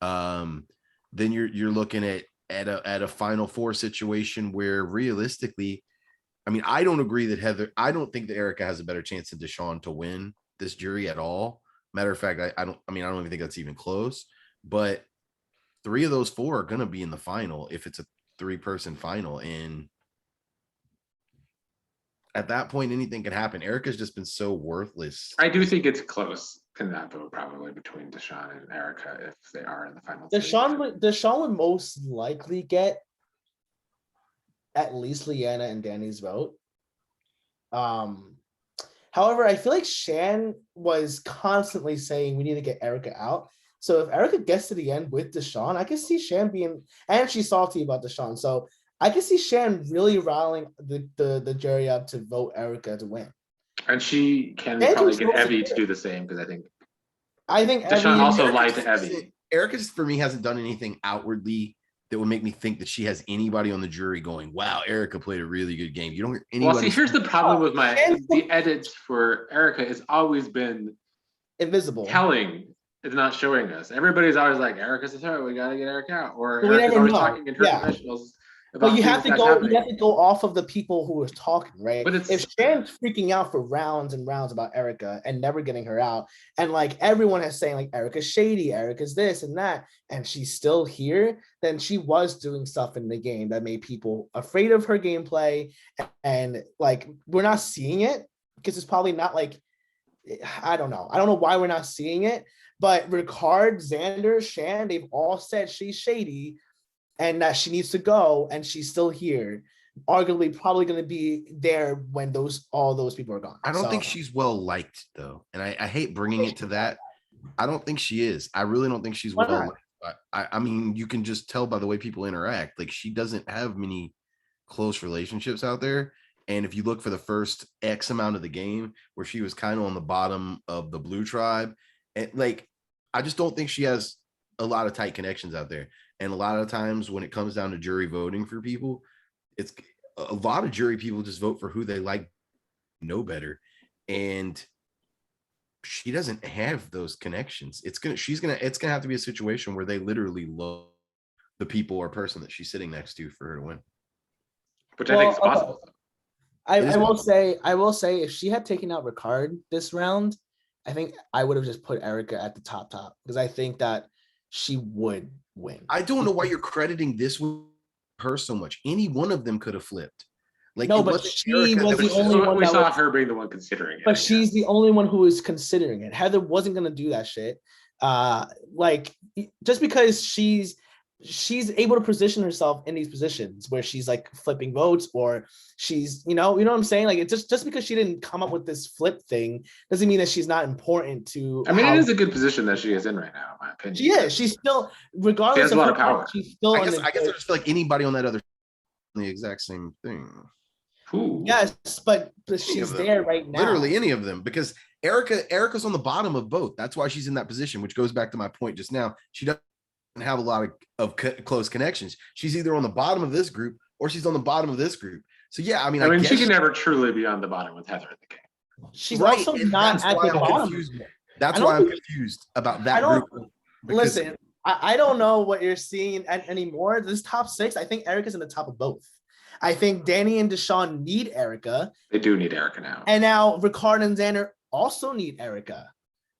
Then you're looking at a Final Four situation where realistically, I mean, I don't agree that I don't think that Erica has a better chance than Deshaun to win this jury at all. Matter of fact, I don't even think that's even close. But 3 of those 4 are going to be in the final if it's a 3-person final. And at that point, anything can happen. Erica's just been so worthless. I do think it's close in that vote, probably between Deshaun and Erica if they are in the final. Deshaun would most likely get at least Lyanna and Danny's vote. However, I feel like Shan was constantly saying we need to get Erica out. So if Erica gets to the end with Deshaun, I can see Shan being, and she's salty about Deshaun. So I can see Shan really riling the jury up to vote Erica to win. And she can And probably get controls Evie the to do the same because I think Deshaun Evie- also Erica lied to just Evie. Erica just, for me, hasn't done anything outwardly that would make me think that she has anybody on the jury going, wow, Erica played a really good game. You don't hear anybody. Well, see, here's the problem with and- the edits for Erica has always been invisible. telling. It's not showing us. Everybody's always like, Erica's the third, we gotta get Erica out. Or But we Erica's never always know. talking in her Yeah. confessionals about But you have things to that's go. happening. You have to go off of the people who are talking, right? But it's- if Shan's freaking out for rounds and rounds about Erica and never getting her out, and like everyone is saying like Erica's shady, Erica's this and that, and she's still here, then she was doing stuff in the game that made people afraid of her gameplay, and like we're not seeing it because it's probably not like I don't know why we're not seeing it, but Ricard, Xander, Shan, they've all said she's shady and that she needs to go, and she's still here. Arguably, probably going to be there when all those people are gone. I don't think So, she's well liked though, and I hate bringing it to that. I don't think she is. I really don't think she's Why well not? liked. I mean, you can just tell by the way people interact. Like she doesn't have many close relationships out there. And if you look for the first X amount of the game where she was kind of on the bottom of the blue tribe, and like I just don't think she has a lot of tight connections out there. And a lot of times when it comes down to jury voting for people, it's a lot of jury people just vote for who they like, know better. And she doesn't have those connections. It's gonna have to be a situation where they literally love the people or person that she's sitting next to for her to win. Which I think is Well, possible. It is I will say, if she had taken out Ricard this round, I think I would have just put Erica at the top because I think that she would win. I don't know why you're crediting this with her so much. Any one of them could have flipped. Like, No, it but wasn't she Erica was that the only one we that saw was, her being the one considering it. but I she's the guess. only one who is considering it. Heather wasn't gonna do that shit. Like just because she's able to position herself in these positions where she's like flipping votes, or she's, you know what I'm saying? Like, it's just because she didn't come up with this flip thing doesn't mean that she's not important to. I mean, how it is a good position that she is in right now, in my opinion. she is. She's still, regardless She has a of lot her of power. she's still I on guess the I just feel like anybody on that other the exact same thing. Ooh. yes, but Any she's of them. there right now. Literally any of them, because Erica's on the bottom of both. That's why she's in that position, which goes back to my point just now. She doesn't have a lot of close connections. She's either on the bottom of this group or she's on the bottom of this group. So yeah, I mean, I mean, guess she can never truly be on the bottom with Heather in the game. She's right, also and not that's at why the I'm bottom. confused. That's I why don't I'm think- confused about I that don't group. because- listen. I don't know what you're seeing anymore. This top six, I think Erica's in the top of both. I think Danny and Deshaun need Erica, They do need Erica now. and now Ricard and Xander also need Erica.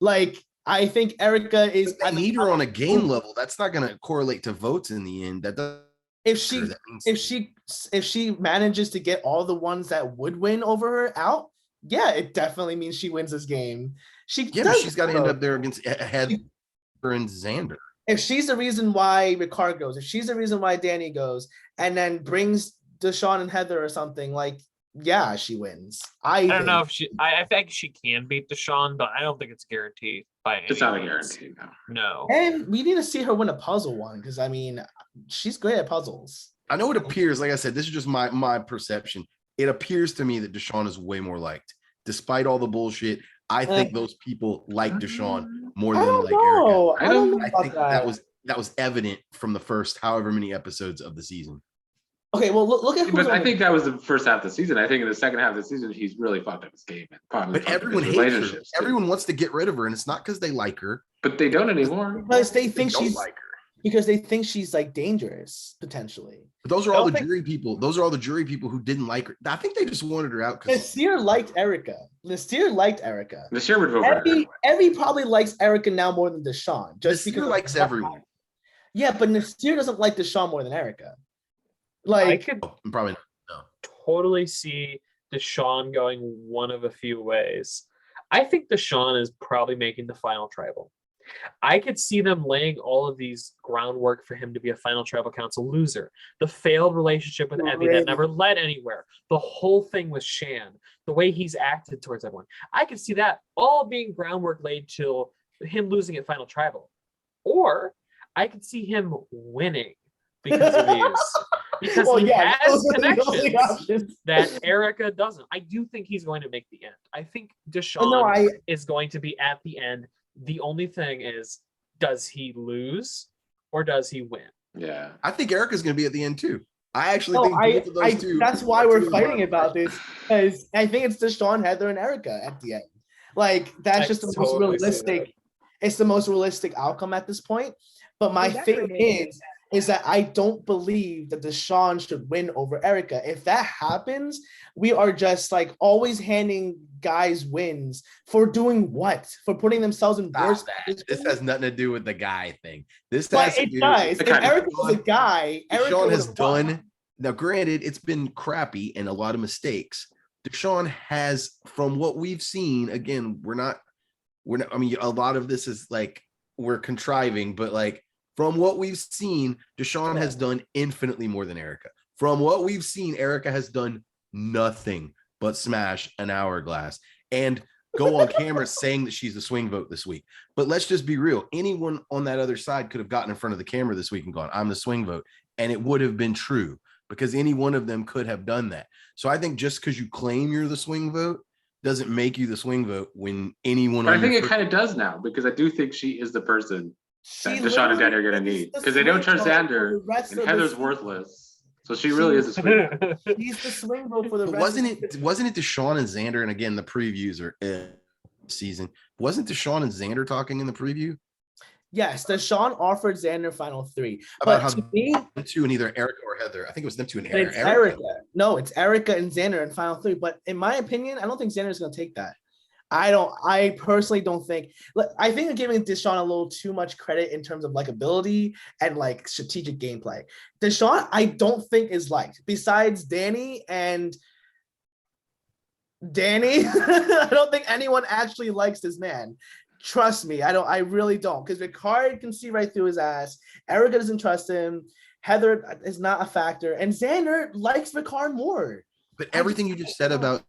Like, I think Erica is. They at the need her top on a of game both. level. That's not going to correlate to votes in the end. That doesn't. If she that means- if she manages to get all the ones that would win over her out, yeah, it definitely means she wins this game. She yeah, but does, she's got to end though. up there against Heather and Xander. If she's the reason why Ricard goes, if she's the reason why Danny goes, and then brings Deshaun and Heather or something, like, yeah, she wins. I don't know if she. I think she can beat Deshaun, but I don't think it's guaranteed by any It's not a means. guarantee, no. No. And we need to see her win a puzzle one, because I mean, she's great at puzzles. I know it appears, like I said, this is just my perception. It appears to me that Deshaun is way more liked, despite all the bullshit. I think those people like Deshaun more I than don't like Erica. know. I don't know I about think that. that was evident from the first however many episodes of the season. Okay, well, look at who's But on I the- think that was the first half of the season. I think in the second half of the season, he's really fucked up his game. And probably But fucked up everyone his hates her. relationships, too. Everyone wants to get rid of her, and it's not because they like her. But they don't anymore. because they They think don't she's like her. because they think she's like dangerous potentially. But those are all don't the think- jury people. Those are all the jury people who didn't like her. I think they just wanted her out because Nasir liked Erica. Nasir liked Erica. This year would vote for her. Evie probably likes Erica now more than Deshaun. Just Nasir because likes everyone. Yeah, but Nasir doesn't like Deshaun more than Erica. I Like, could Probably not. totally see Deshaun going one of a few ways. I think Deshaun is probably making the final tribal. I could see them laying all of these groundwork for him to be a final tribal council loser. The failed relationship with Evie Really? that never led anywhere. The whole thing with Shan, the way he's acted towards everyone. I could see that all being groundwork laid to him losing at final tribal. Or I could see him winning because of these. Because well, he yeah, has those are the only connections options. that Erica doesn't. I do think he's going to make the end. I think Deshaun No, is going to be at the end. The only thing is, does he lose or does he win? Yeah. I think Erica's going to be at the end too. I actually No, think both of those two. that's why are we're two of fighting my- about this, because I think it's Deshaun, Heather, and Erica at the end. Like, that's I just the most totally see realistic. It's the most realistic outcome at this point. But my Well, thing definitely. is that I don't believe that Deshaun should win over Erica. If that happens, we are just like always handing guys wins for doing what? For putting themselves in Stop worse that. This positions? has nothing to do with the guy thing. This But has to it do. does. If kind of- Erica was a guy, Erica Deshaun has would've won. done. Now, granted, it's been crappy and a lot of mistakes. Deshaun has, from what we've seen, again, we're not. I mean, a lot of this is like we're contriving, but like from what we've seen, Deshaun has done infinitely more than Erica. From what we've seen, Erica has done nothing but smash an hourglass and go on camera saying that she's the swing vote this week. But let's just be real. Anyone on that other side could have gotten in front of the camera this week and gone, I'm the swing vote. And it would have been true because any one of them could have done that. So I think just because you claim you're the swing vote doesn't make you the swing vote when anyone. But I on think your it kind of does now because I do think she is the person She that Deshaun and Danny are going to literally need is the because they don't swing trust vote for Xander the rest and of the Heather's season. worthless. So she really is a swing vote. He's the swing vote for the But rest. wasn't it Deshaun and Xander? And again, the previews are season. Wasn't Deshaun and Xander talking in the preview Yes, Deshaun offered Xander final three, about but to me, them two and either Erica or Heather? I think it was them two and it's Erica. No, it's Erica and Xander in final three. But in my opinion, I don't think Xander's going to take that. I personally don't think. I think they're giving Deshaun a little too much credit in terms of likability and like strategic gameplay. Deshaun, I don't think is liked. Besides Danny, I don't think anyone actually likes this man. Trust me, I don't. I really don't, because Ricard can see right through his ass. Erica doesn't trust him. Heather is not a factor, and Xander likes Ricard more. But everything you just said about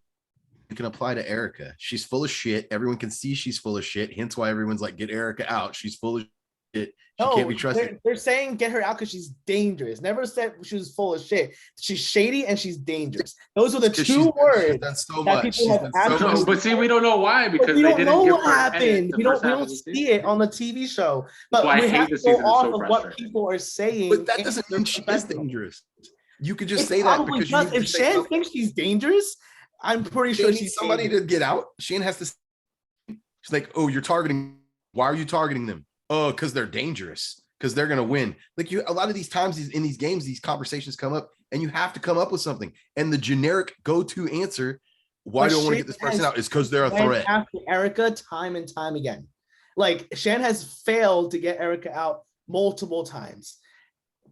you can apply to Erica. She's full of shit. Everyone can see she's full of shit. Hence why everyone's like, get Erica out. She's full of shit. She can't be trusted. They're saying get her out because she's dangerous. Never said she was full of shit. She's shady and she's dangerous. Those are the two words. That's so that much. people have absolutely- But see, we don't know why, because we they don't didn't know give what her happened. any We the first half don't of the see season. it on the TV show. But why I we hate have the to go season. It's off so of what frustrating. people are saying. But that doesn't mean she is perspective. dangerous. You could just It say that probably because you does. need to If say Shan something. thinks she's dangerous, I'm pretty She sure needs she's somebody dangerous. to get out. Shane has to. She's like, oh, you're targeting. Why are you targeting them? Oh, because they're dangerous. Because they're gonna win. Like you, a lot of these times in these games, these conversations come up, and you have to come up with something. And the generic go-to answer, why do I want to get this person out? Is because they're a threat. After Erica, time and time again, like Shan has failed to get Erica out multiple times.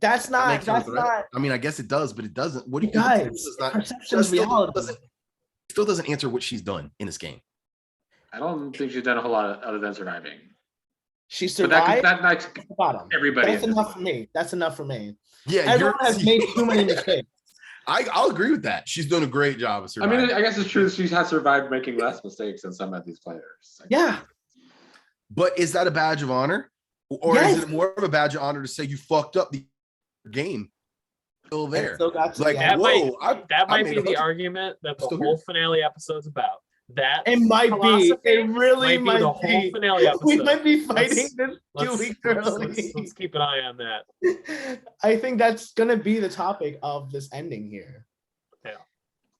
That's That not. makes her a That's threat. not. I mean, I guess it does, but it doesn't. What do you? Guys, perception is reality. Still doesn't answer what she's done in this game. I don't think she's done a whole lot other than surviving. She But that survived. that's at the bottom. everybody. That's enough for me. That's enough for me. Yeah, Everyone has made too many mistakes. I'll agree with that. She's done a great job of I surviving. mean, I guess it's true that she has survived making less mistakes than some of these players. Yeah. But is that a badge of honor? Or Yes. is it more of a badge of honor to say you fucked up the game? Still there. Still got to Like, the end. That might made be a bunch the of- argument that the Still whole here. finale episode's about. That It might be. philosophy It really might be the whole be. finale episode. We might be fighting Let's- this 2 weeks let's early. keep an eye on that. I think that's gonna be the topic of this ending here.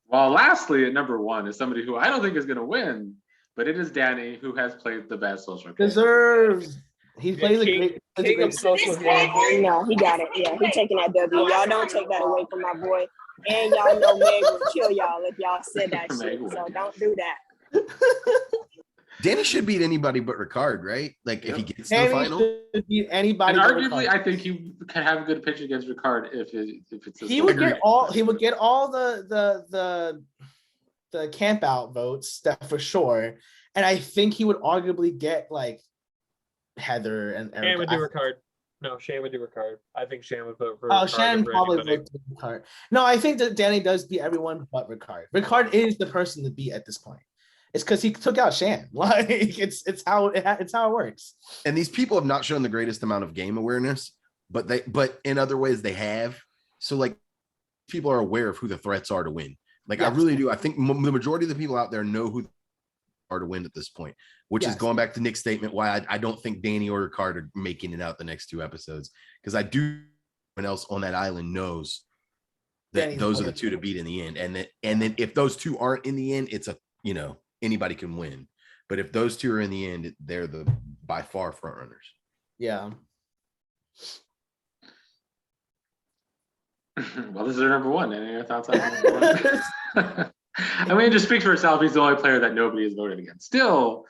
Well, lastly, at number one is somebody who I don't think is going to win, but it is Danny, who has played the best social game. Deserves. He plays a King- great. plays a King great- of social game. No, he got it. Yeah, he taking that W. Y'all don't take that away from my boy. And y'all know Meg would kill y'all if y'all said that Meg shit. would. So don't do that. Danny should beat anybody but Ricard, right? Like if he gets to the Danny final. should beat anybody. And but arguably, Ricard. I think he can have a good pitch against Ricard if it's. his He would fault. get all. He would get all the camp out votes, that for sure. And I think he would arguably get like Heather and Shane would Erica. do Ricard. No, Shane would do Ricard. I think Shane would vote for Oh, Ricard Shannon over probably anybody. voted for Ricard. No, I think that Danny does beat everyone but Ricard. Ricard is the person to beat at this point. It's because he took out Shan. Like it's how it works. And these people have not shown the greatest amount of game awareness, but in other ways they have. So like people are aware of who the threats are to win. Like Yes. I really do. I think the majority of the people out there know who are to win at this point, which is Yes. going back to Nick's statement why I don't think Danny or Ricard are making it out the next 2 episodes, because I do everyone else on that island knows that Danny's those are the winning. 2 to beat in the end. And then if those 2 aren't in the end, it's anybody can win. But if those 2 are in the end, they're the by far front runners. Yeah. Well, this is our number one. Any other thoughts on number one? I mean, it just speaks for itself. He's the only player that nobody has voted against. Still,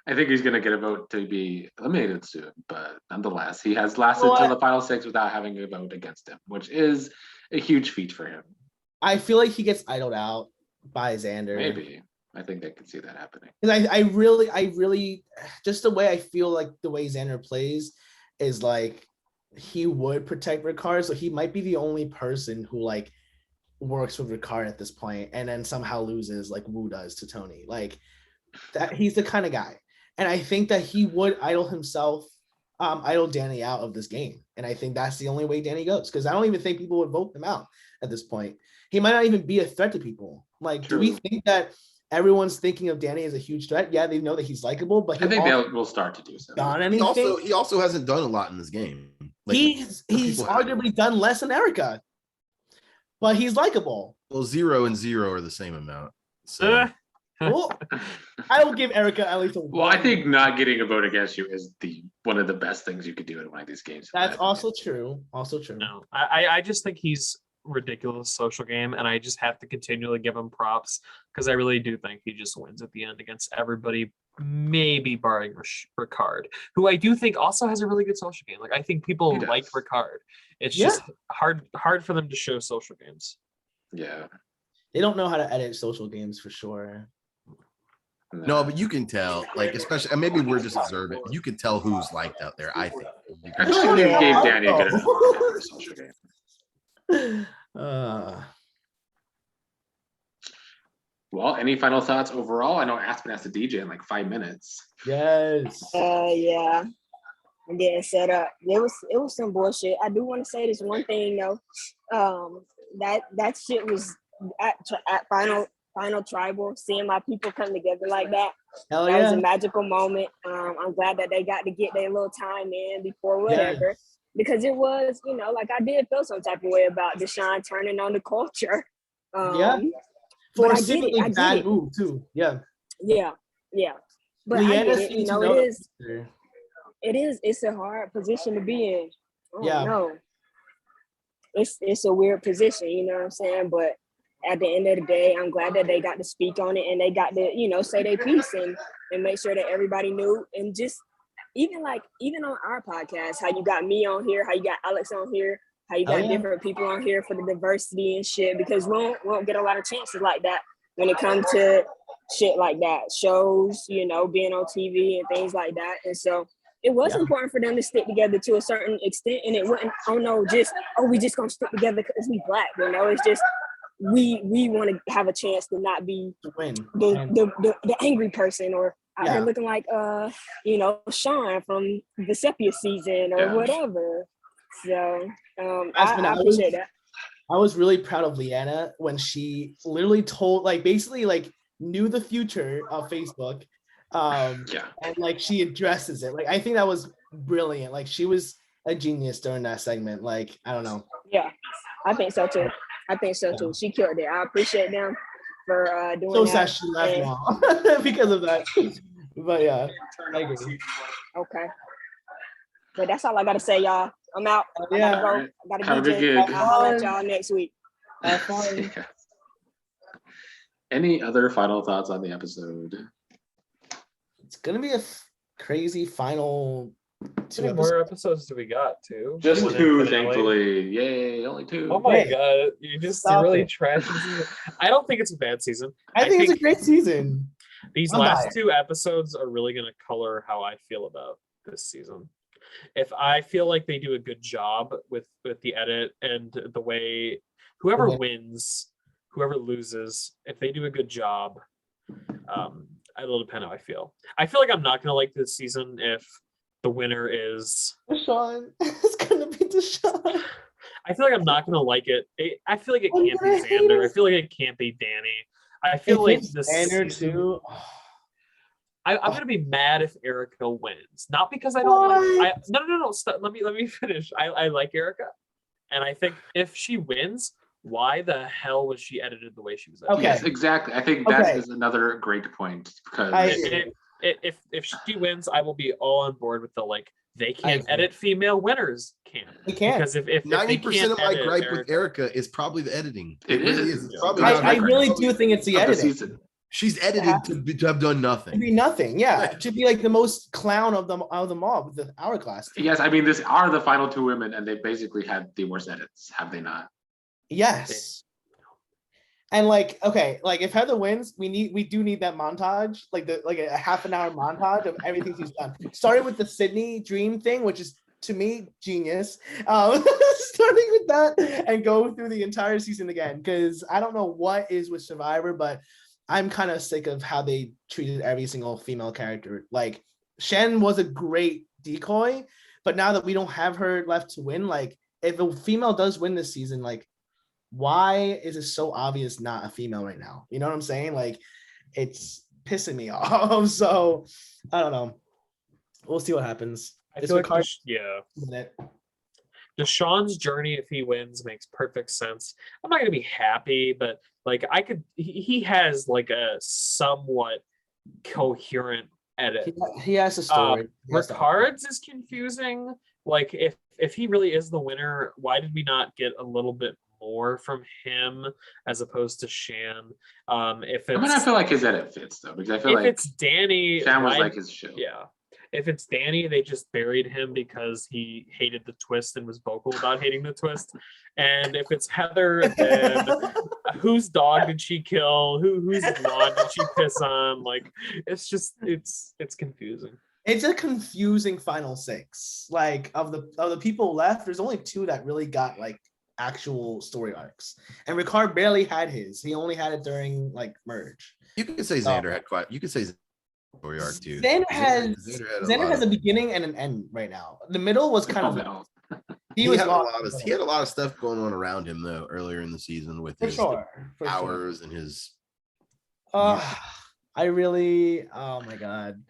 I think he's going to get a vote to be eliminated soon. But nonetheless, he has lasted Well, till the final 6 without having a vote against him, which is a huge feat for him. I feel like he gets idled out by Xander. Maybe. I think they could see that happening. Because I really, just the way I feel like the way Xander plays is like he would protect Ricard, so he might be the only person who like works with Ricard at this point, and then somehow loses like Wu does to Tony. Like that, he's the kind of guy, and I think that he would idle Danny out of this game, and I think that's the only way Danny goes, because I don't even think people would vote him out at this point. He might not even be a threat to people. Like, do we True. think that everyone's thinking of Danny as a huge threat? Yeah, they know that he's likable, but I think also they will start to do so. done He anything. he also hasn't done a lot in this game. Like, he's people have. arguably done less than Erica, but he's likable. Well, 0 and 0 are the same amount. So Well, I will give Erica at least a Well, I one. think not getting a vote against you is one of the best things you could do in one of these games. That's also true. Also true. No, I just think he's ridiculous social game, and I just have to continually give him props because I really do think he just wins at the end against everybody, maybe barring Ricard, who I do think also has a really good social game. Like I think people He like does. Ricard. It's Yeah. just hard for them to show social games. Yeah. They don't know how to edit social games for sure. No, but you can tell, like, especially, and maybe we're just observant. You can tell who's liked out there. I think. You I can feel like Yeah. we gave Danny a good enough for the social game. Well, any final thoughts overall? I know Aspen has to DJ in like 5 minutes. Yes. Yeah. I'm getting set up. It was some bullshit. I do want to say this one thing though. That shit was at final tribal, seeing my people come together like that. Hell That was yeah. a magical moment. I'm glad that they got to get their little time in before whatever. Yes. Because it was, like I did feel some type of way about Deshaun turning on the culture. Yeah. But For I a get it. seemingly I get bad it. move too. Yeah. Yeah. But I Lyanna get it. seemed to know It is. It's a hard position to be in. Yeah. No. It's a weird position, you know what I'm saying? But at the end of the day, I'm glad that they got to speak on it and they got to, say their piece and make sure that everybody knew. And just even on our podcast, how you got me on here, how you got Alex on here, how you got different people on here for the diversity and shit, because we won't get a lot of chances like that when it comes to shit like that, shows, being on TV and things like that. And so it was important for them to stick together to a certain extent, and it wasn't, we just gonna stick together because we Black, it's just we want to have a chance to not be the angry person or out here looking like Sean from the Sepia season or whatever. So I appreciate that. I was really proud of Lyanna when she literally told, basically knew the future of Facebook. And she addresses it. I think that was brilliant. She was a genius during that segment. I don't know. Yeah, I think so too. She killed it. I appreciate them for doing So that. sad she left now because of that. But yeah, I agree. Okay. But that's all I gotta say, y'all. I'm out. I gotta go. I gotta Have a good DJ. gig. I'll holler at y'all next week. Have fun. Yeah. Any other final thoughts on the episode? It's gonna be a crazy final How many more episodes do we got? Two? Just One 2, and finale? thankfully. Yay, only 2. Oh my Hey, god, you just stop really it. trashed the season. I don't think it's a bad season. I think it's a great season. These I'm last biased. 2 episodes are really going to color how I feel about this season. If I feel like they do a good job with the edit and the way whoever wins, whoever loses, if they do a good job, it'll depend how I feel. I feel like I'm not going to like this season if the winner is Deshaun. It's gonna be Deshaun. I feel like I'm not going to like it. I feel like it I'm can't be gonna hate Xander. it. I feel like it can't be Danny. I feel like this Xander season, too. I'm gonna be mad if Erica wins, not because I don't like. No. Stop. Let me finish. I like Erica, and I think if she wins, why the hell was she edited the way she was edited? Okay. Yes, exactly. I think that is another great point because If she wins, I will be all on board with the they can't agree. edit female winners. They can't. Because if 90% of my edit gripe Erica, with Erica is probably the editing. It really is. It's probably I- not I my really gripe. do think it's the of the editing. season. She's edited to have done To nothing. be nothing, yeah. To be the most clown of them all with the hourglass. Yes, I mean, these are the final 2 women, and they basically had the worst edits, have they not? Yes. And if Heather wins, we do need that montage, a half an hour montage of everything she's done. Starting with the Sydney dream thing, which is to me genius. Starting with that and go through the entire season again, because I don't know what is with Survivor, but I'm kind of sick of how they treated every single female character. Shen was a great decoy, but now that we don't have her left to win, if a female does win this season, why is it so obvious not a female right now? You know what I'm saying? It's pissing me off. So I don't know. We'll see what happens. I feel like Deshaun's journey, if he wins, makes perfect sense. I'm not gonna be happy, but he has a somewhat coherent edit. He has a story. Ricard's is confusing. If he really is the winner, why did we not get a little bit more from him as opposed to Shan. If I mean, I feel like his edit fits though, because I feel if like it's Danny, Shan was why- like his show. yeah. If it's Danny, they just buried him because he hated the twist and was vocal about hating the twist. And if it's Heather, then whose dog did she kill? Whose lawn did she piss on? Like, it's just it's confusing. It's a confusing final six. Like of the people left, there's only two that really got like actual story arcs. And Ricard barely had his. He only had it during like merge. You could say Xander had quite. You could say story arc too. Xander Xander has a beginning and an end right now. The middle was kind of No. He was had lost. he had a lot of stuff going on around him though earlier in the season with for his sure. powers and his. I really, oh my god.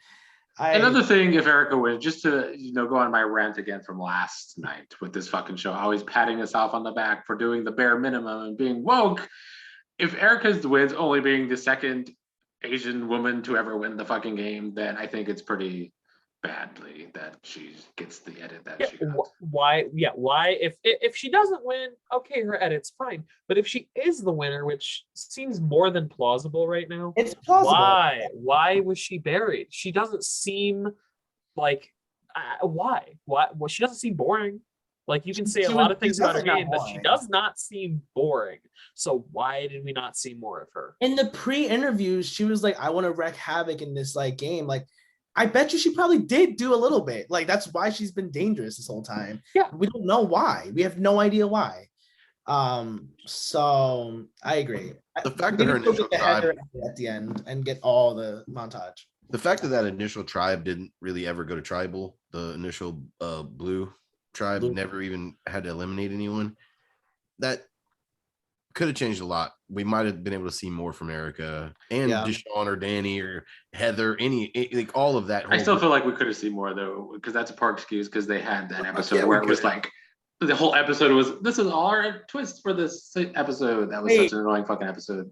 Another thing, if Erica wins, just to go on my rant again from last night with this fucking show, always patting herself on the back for doing the bare minimum and being woke. If Erica wins, only being the second Asian woman to ever win the fucking game, then I think it's pretty badly that she gets the edit that she got. Why? Yeah, why? If she doesn't win, okay, her edit's fine. But if she is the winner, which seems more than plausible right now, it's plausible. why? Why was she buried? She doesn't seem like why? Well, she doesn't seem boring. Like you can say a lot of things about her game, but she does not seem boring. So why did we not see more of her? In the pre-interviews, she was like, I want to wreak havoc in this like game. Like, I bet you she probably did do a little bit. Like, that's why she's been dangerous this whole time. Yeah. We don't know why. We have no idea why. So I agree. The fact that her initial tribe at the end and get all the montage. The fact that initial tribe didn't really ever go to tribal, the initial blue tribe never even had to eliminate anyone. That could have changed a lot. We might have been able to see more from Erica and Deshawn or Danny or Heather, like all of that. I still feel like we could have seen more though, because that's a part excuse because they had that episode where it was like the whole episode was this is all our twist for this episode. That was such an annoying fucking episode.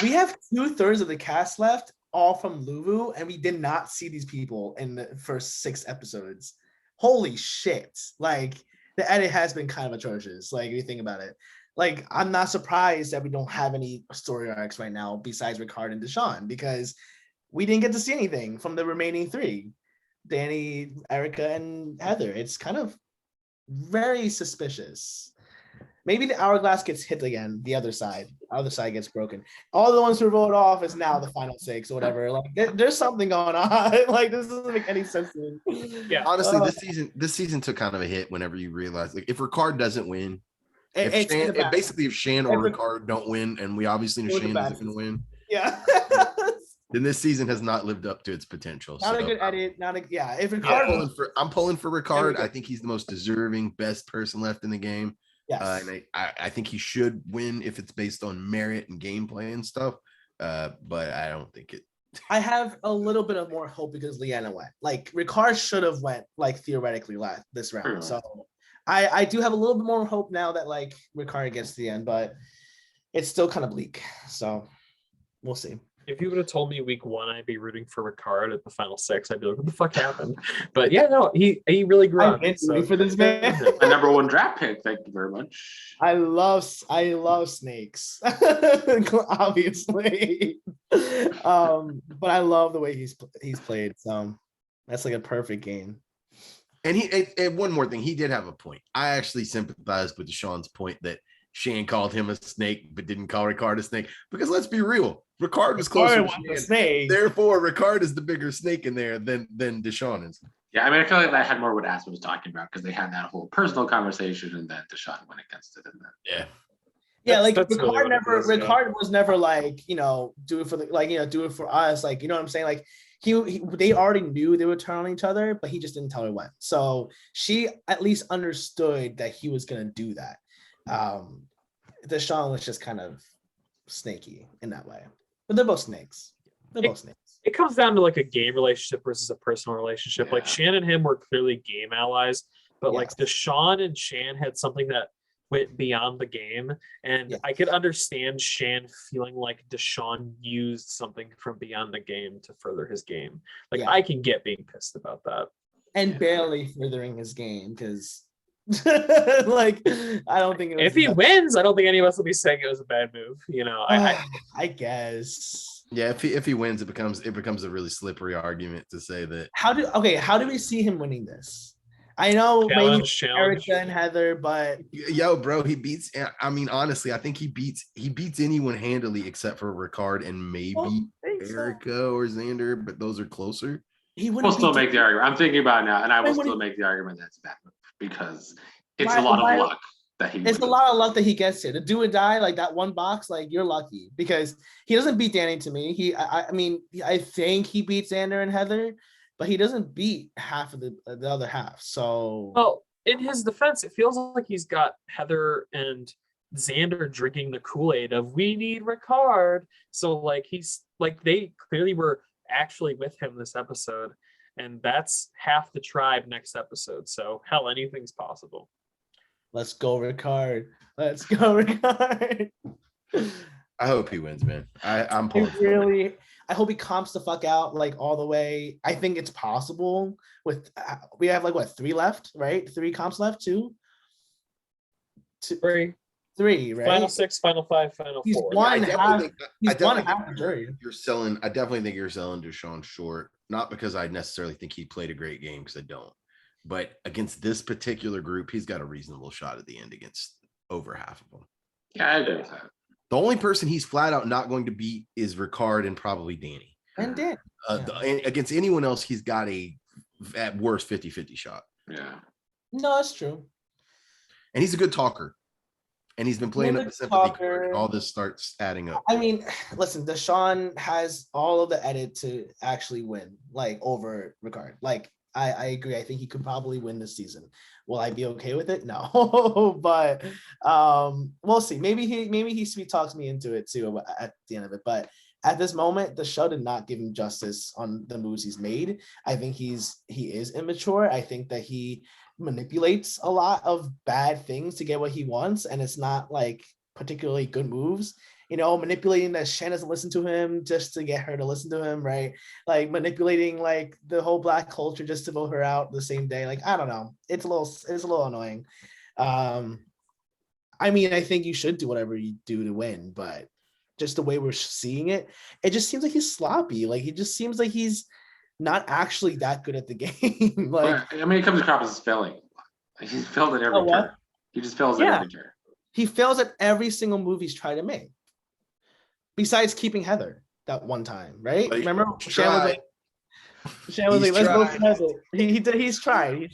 We have 2/3 of the cast left, all from Luvu, and we did not see these people in the first 6 episodes. Holy shit. Like the edit has been kind of atrocious. Like if you think about it. Like, I'm not surprised that we don't have any story arcs right now besides Ricard and Deshawn, because we didn't get to see anything from the remaining 3, Danny, Erica, and Heather. It's kind of very suspicious. Maybe the hourglass gets hit again, the other side gets broken. All the ones who vote off is now the final 6 or whatever. Like, there's something going on. Like, this doesn't make any sense to me. Yeah. Honestly, this season took kind of a hit whenever you realize, like, if Ricard doesn't win, if Shan or Ricard don't win, and we obviously know Shan isn't going to win, then this season has not lived up to its potential. Not a good edit. If Ricard, I'm pulling for Ricard. I think he's the most deserving, best person left in the game. Yes. And I think he should win if it's based on merit and gameplay and stuff. But I don't think it. I have a little bit of more hope because Lyanna went. Like Ricard should have went like theoretically this round. So I do have a little bit more hope now that like Ricard gets to the end, but it's still kind of bleak. So we'll see. If you would have told me week 1 I'd be rooting for Ricard at the final 6, I'd be like, what the fuck happened? But yeah, no, he really grew up. For this man. My number 1 draft pick. Thank you very much. I love snakes, obviously. But I love the way he's played. So that's like a perfect game. And one more thing, he did have a point. I actually sympathized with Deshaun's point that Shan called him a snake, but didn't call Ricard a snake. Because let's be real, Ricard was closer to Shan. Snake. Therefore, Ricard is the bigger snake in there than Deshaun is. Yeah, I mean, I feel like that had more what Aspen was talking about because they had that whole personal conversation and then Deshaun went against it. Yeah, like that's Ricard really Ricard was never like, do it for do it for us. Like, you know what I'm saying? Like they already knew they would turn on each other, but he just didn't tell her when. So she at least understood that he was gonna do that. Deshaun was just kind of snaky in that way. But they're both snakes. It comes down to like a game relationship versus a personal relationship. Yeah. Like Shan and him were clearly game allies, but like Deshaun and Shan had something that went beyond the game. And I could understand Shan feeling like Deshaun used something from beyond the game to further his game. Like I can get being pissed about that. And barely furthering his game because Like, I don't think it was If he wins, I don't think any of us will be saying it was a bad move. I guess. Yeah, if he wins, it becomes a really slippery argument to say that. How do we see him winning this? I know maybe challenge. Erica and Heather, but Yo, bro, he beats. I mean, honestly, I think he beats anyone handily except for Ricard and maybe Erica or Xander, but those are closer. He We'll wouldn't still beat make the argument. I'm thinking about it now, and I will Why would still he- make the argument that's a bad move because it's Why- a lot why- of luck that he. It's a lot of luck that he gets here. To do or die, like that one box, like you're lucky because he doesn't beat Danny to me. I mean, I think he beats Xander and Heather, but he doesn't beat half of the other half. So Well, in his defense, it feels like he's got Heather and Xander drinking the Kool-Aid of we need Ricard. So like he's like they clearly were actually with him this episode, and that's half the tribe next episode. So hell, anything's possible. let's go, Ricard. Let's go, Ricard. I hope he wins, man. I'm I pulling for him. really, I hope he comps the fuck out like all the way. I think it's possible. With we have like what 3 left, right? 3 comps left, 2, Three, 3, right? final 6, final 5, final He's 4. one I half. definitely think, He's I definitely one half think the jury. you're selling. I definitely think you're selling Deshaun short, not because I necessarily think he played a great game, because I don't. But against this particular group, he's got a reasonable shot at the end against over half of them. Yeah, I agree with that. The only person he's flat out not going to beat is Ricard and probably Danny. And Dan. And against anyone else, he's got a at worst 50-50 shot. Yeah. No, that's true. And he's a good talker. And he's been playing up the sympathy card, and all this starts adding up. I mean, listen, Deshaun has all of the edit to actually win, like over Ricard. Like, I agree. I think he could probably win this season. Will I be okay with it? No, but we'll see. Maybe he sweet talks me into it too at the end of it. But at this moment, the show did not give him justice on the moves he's made. I think he is immature. I think that he manipulates a lot of bad things to get what he wants, and it's not like particularly good moves. You know, manipulating that Shan doesn't listen to him just to get her to listen to him, right? Like manipulating like the whole black culture just to vote her out the same day. Like, I don't know. It's a little annoying. I mean, I think you should do whatever you do to win, but just the way we're seeing it, it just seems like he's sloppy. Like, he just seems like he's not actually that good at the game. Like, I mean, it comes across as failing. Like, he's failed at every what? turn. He just fails at every turn. He fails at every single move he's tried to make. Besides keeping Heather that one time, right? But remember Shan was like, let's go for Heather. He's tried.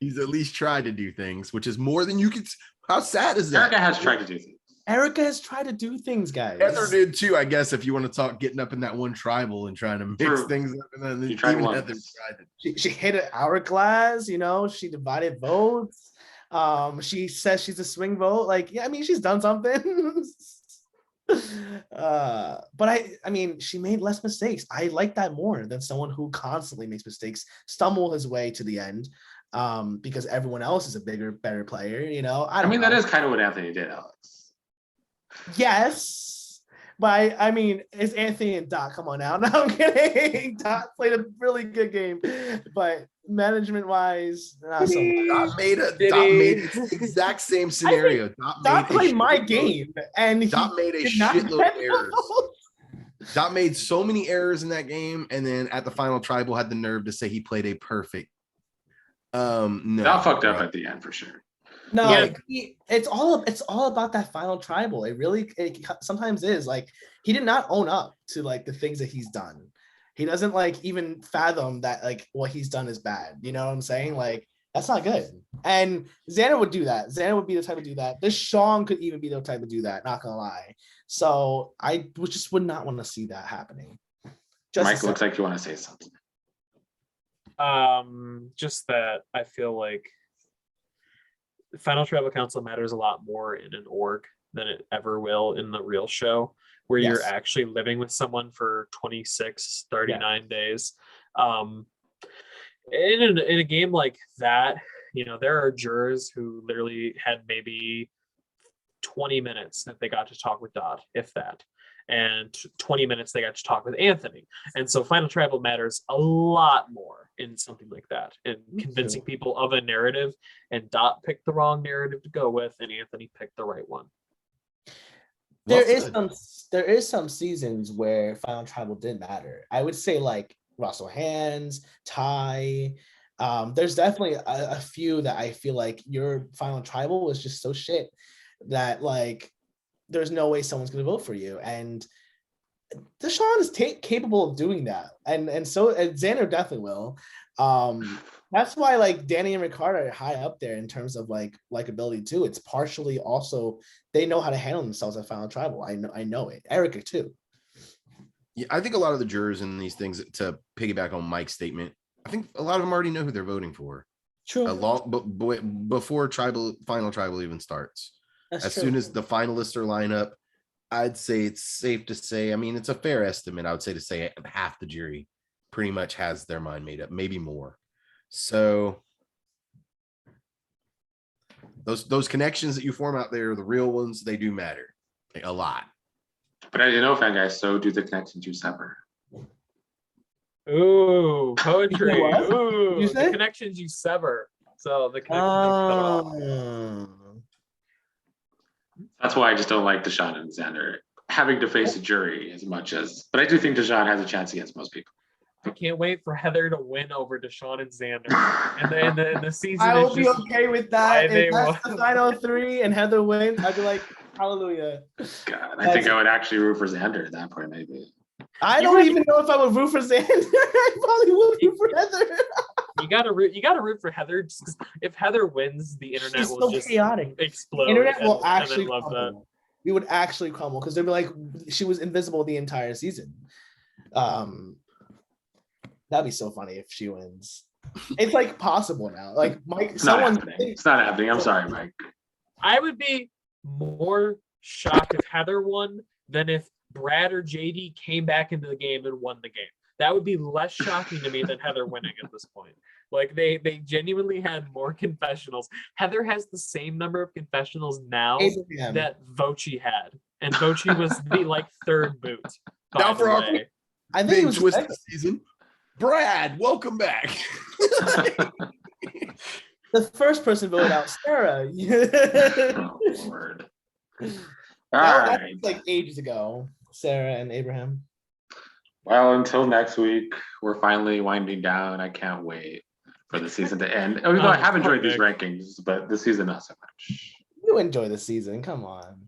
He's at least tried to do things, which is more than you could. How sad is that? Erica has tried to do things. Erica has tried to do things, guys. Heather did too, I guess, if you want to talk getting up in that one tribal and trying to mix True. things up. And then She tried even once. Heather tried to. She hit an hourglass, you know, she divided votes. She says she's a swing vote. Like, yeah, I mean, she's done something. But I mean, she made less mistakes. I like that more than someone who constantly makes mistakes, stumble his way to the end, because everyone else is a bigger, better player. You know, I mean, know. that is kind of what Anthony did, Alex. Yes, but I mean, it's Anthony and Doc. Come on now. No, I'm kidding. Doc played a really good game, but management-wise, not so much. Dot made the exact same scenario. Doc played my game, and Dot made a did not shitload of get errors. those. Dot made so many errors in that game, and then at the final tribal had the nerve to say he played a perfect. No, That fucked up at the end for sure. No, Yeah. it's all about that final tribal. It sometimes is like he did not own up to like the things that he's done. He doesn't like even fathom that like what he's done is bad. You know what I'm saying? Like, that's not good. And Xander would do that. Xander would be the type to do that. This Sean could even be the type to do that. Not gonna lie. So I just would not want to see that happening. Mike, looks like you want to say something. Just that I feel like Final Tribal Council matters a lot more in an org than it ever will in the real show, where you're Yes. actually living with someone for 26, 39 days. In a game like that, you know, there are jurors who literally had maybe 20 minutes that they got to talk with Dot, if that, and 20 minutes they got to talk with Anthony. And so Final Tribal matters a lot more in something like that, and convincing people of a narrative. And Dot picked the wrong narrative to go with, and Anthony picked the right one. There Well is some seasons where Final Tribal did matter. I would say like Russell Hands, Ty. There's definitely a few that I feel like your Final Tribal was just so shit that like there's no way someone's gonna vote for you. And Deshaun is capable of doing that, and Xander definitely will. That's why like Danny and Ricardo are high up there in terms of like likability too. It's partially also they know how to handle themselves at Final Tribal. I know it. Erica too. Yeah, I think a lot of the jurors in these things, to piggyback on Mike's statement, I think a lot of them already know who they're voting for. True. Before final tribal even starts. That's As true. soon as the finalists are line up, I'd say it's safe to say, I mean, it's a fair estimate, I would say, to say half the jury pretty much has their mind made up, maybe more. So those connections that you form out there, the real ones, they do matter a lot. But as you know, fan guys, so do the connections you sever. Ooh, poetry. What? Ooh, You the say? connections you sever. So the connections you cut off. That's why I just don't like Deshaun and Xander having to face a jury as much as. But I do think Deshaun has a chance against most people. I can't wait for Heather to win over Deshaun and Xander. And the season I will is be just okay with why that. they If that's won. the final three and Heather wins, I'd be like, hallelujah. God, I think I would actually root for Xander at that point, maybe. I don't even know if I would root for Xander. I probably would root for Heather. You gotta root for Heather, just 'cause if Heather wins, the internet She's will so just chaotic. explode. Internet and- will and actually then love that. crumble. We would actually crumble because they'd be like, she was invisible the entire season. That'd be so funny if she wins. It's like possible now. Like Mike, It's not someone. happening. It's not happening. I'm sorry, Mike. I would be more shocked if Heather won than if Brad or JD came back into the game and won the game. That would be less shocking to me than Heather winning at this point. Like they genuinely had more confessionals. Heather has the same number of confessionals now Abraham. that Vochi had, and Vochi was the like third boot. By Now the for our way. I think it big was twist second. this season. Brad, welcome back. The first person voted out Sarah. Oh, Lord. All That right. was like ages ago. Sarah and Abraham. Well, until next week, we're finally winding down. I can't wait for the season to end. Even though I have enjoyed these rankings, but this season not so much. You enjoy the season. Come on.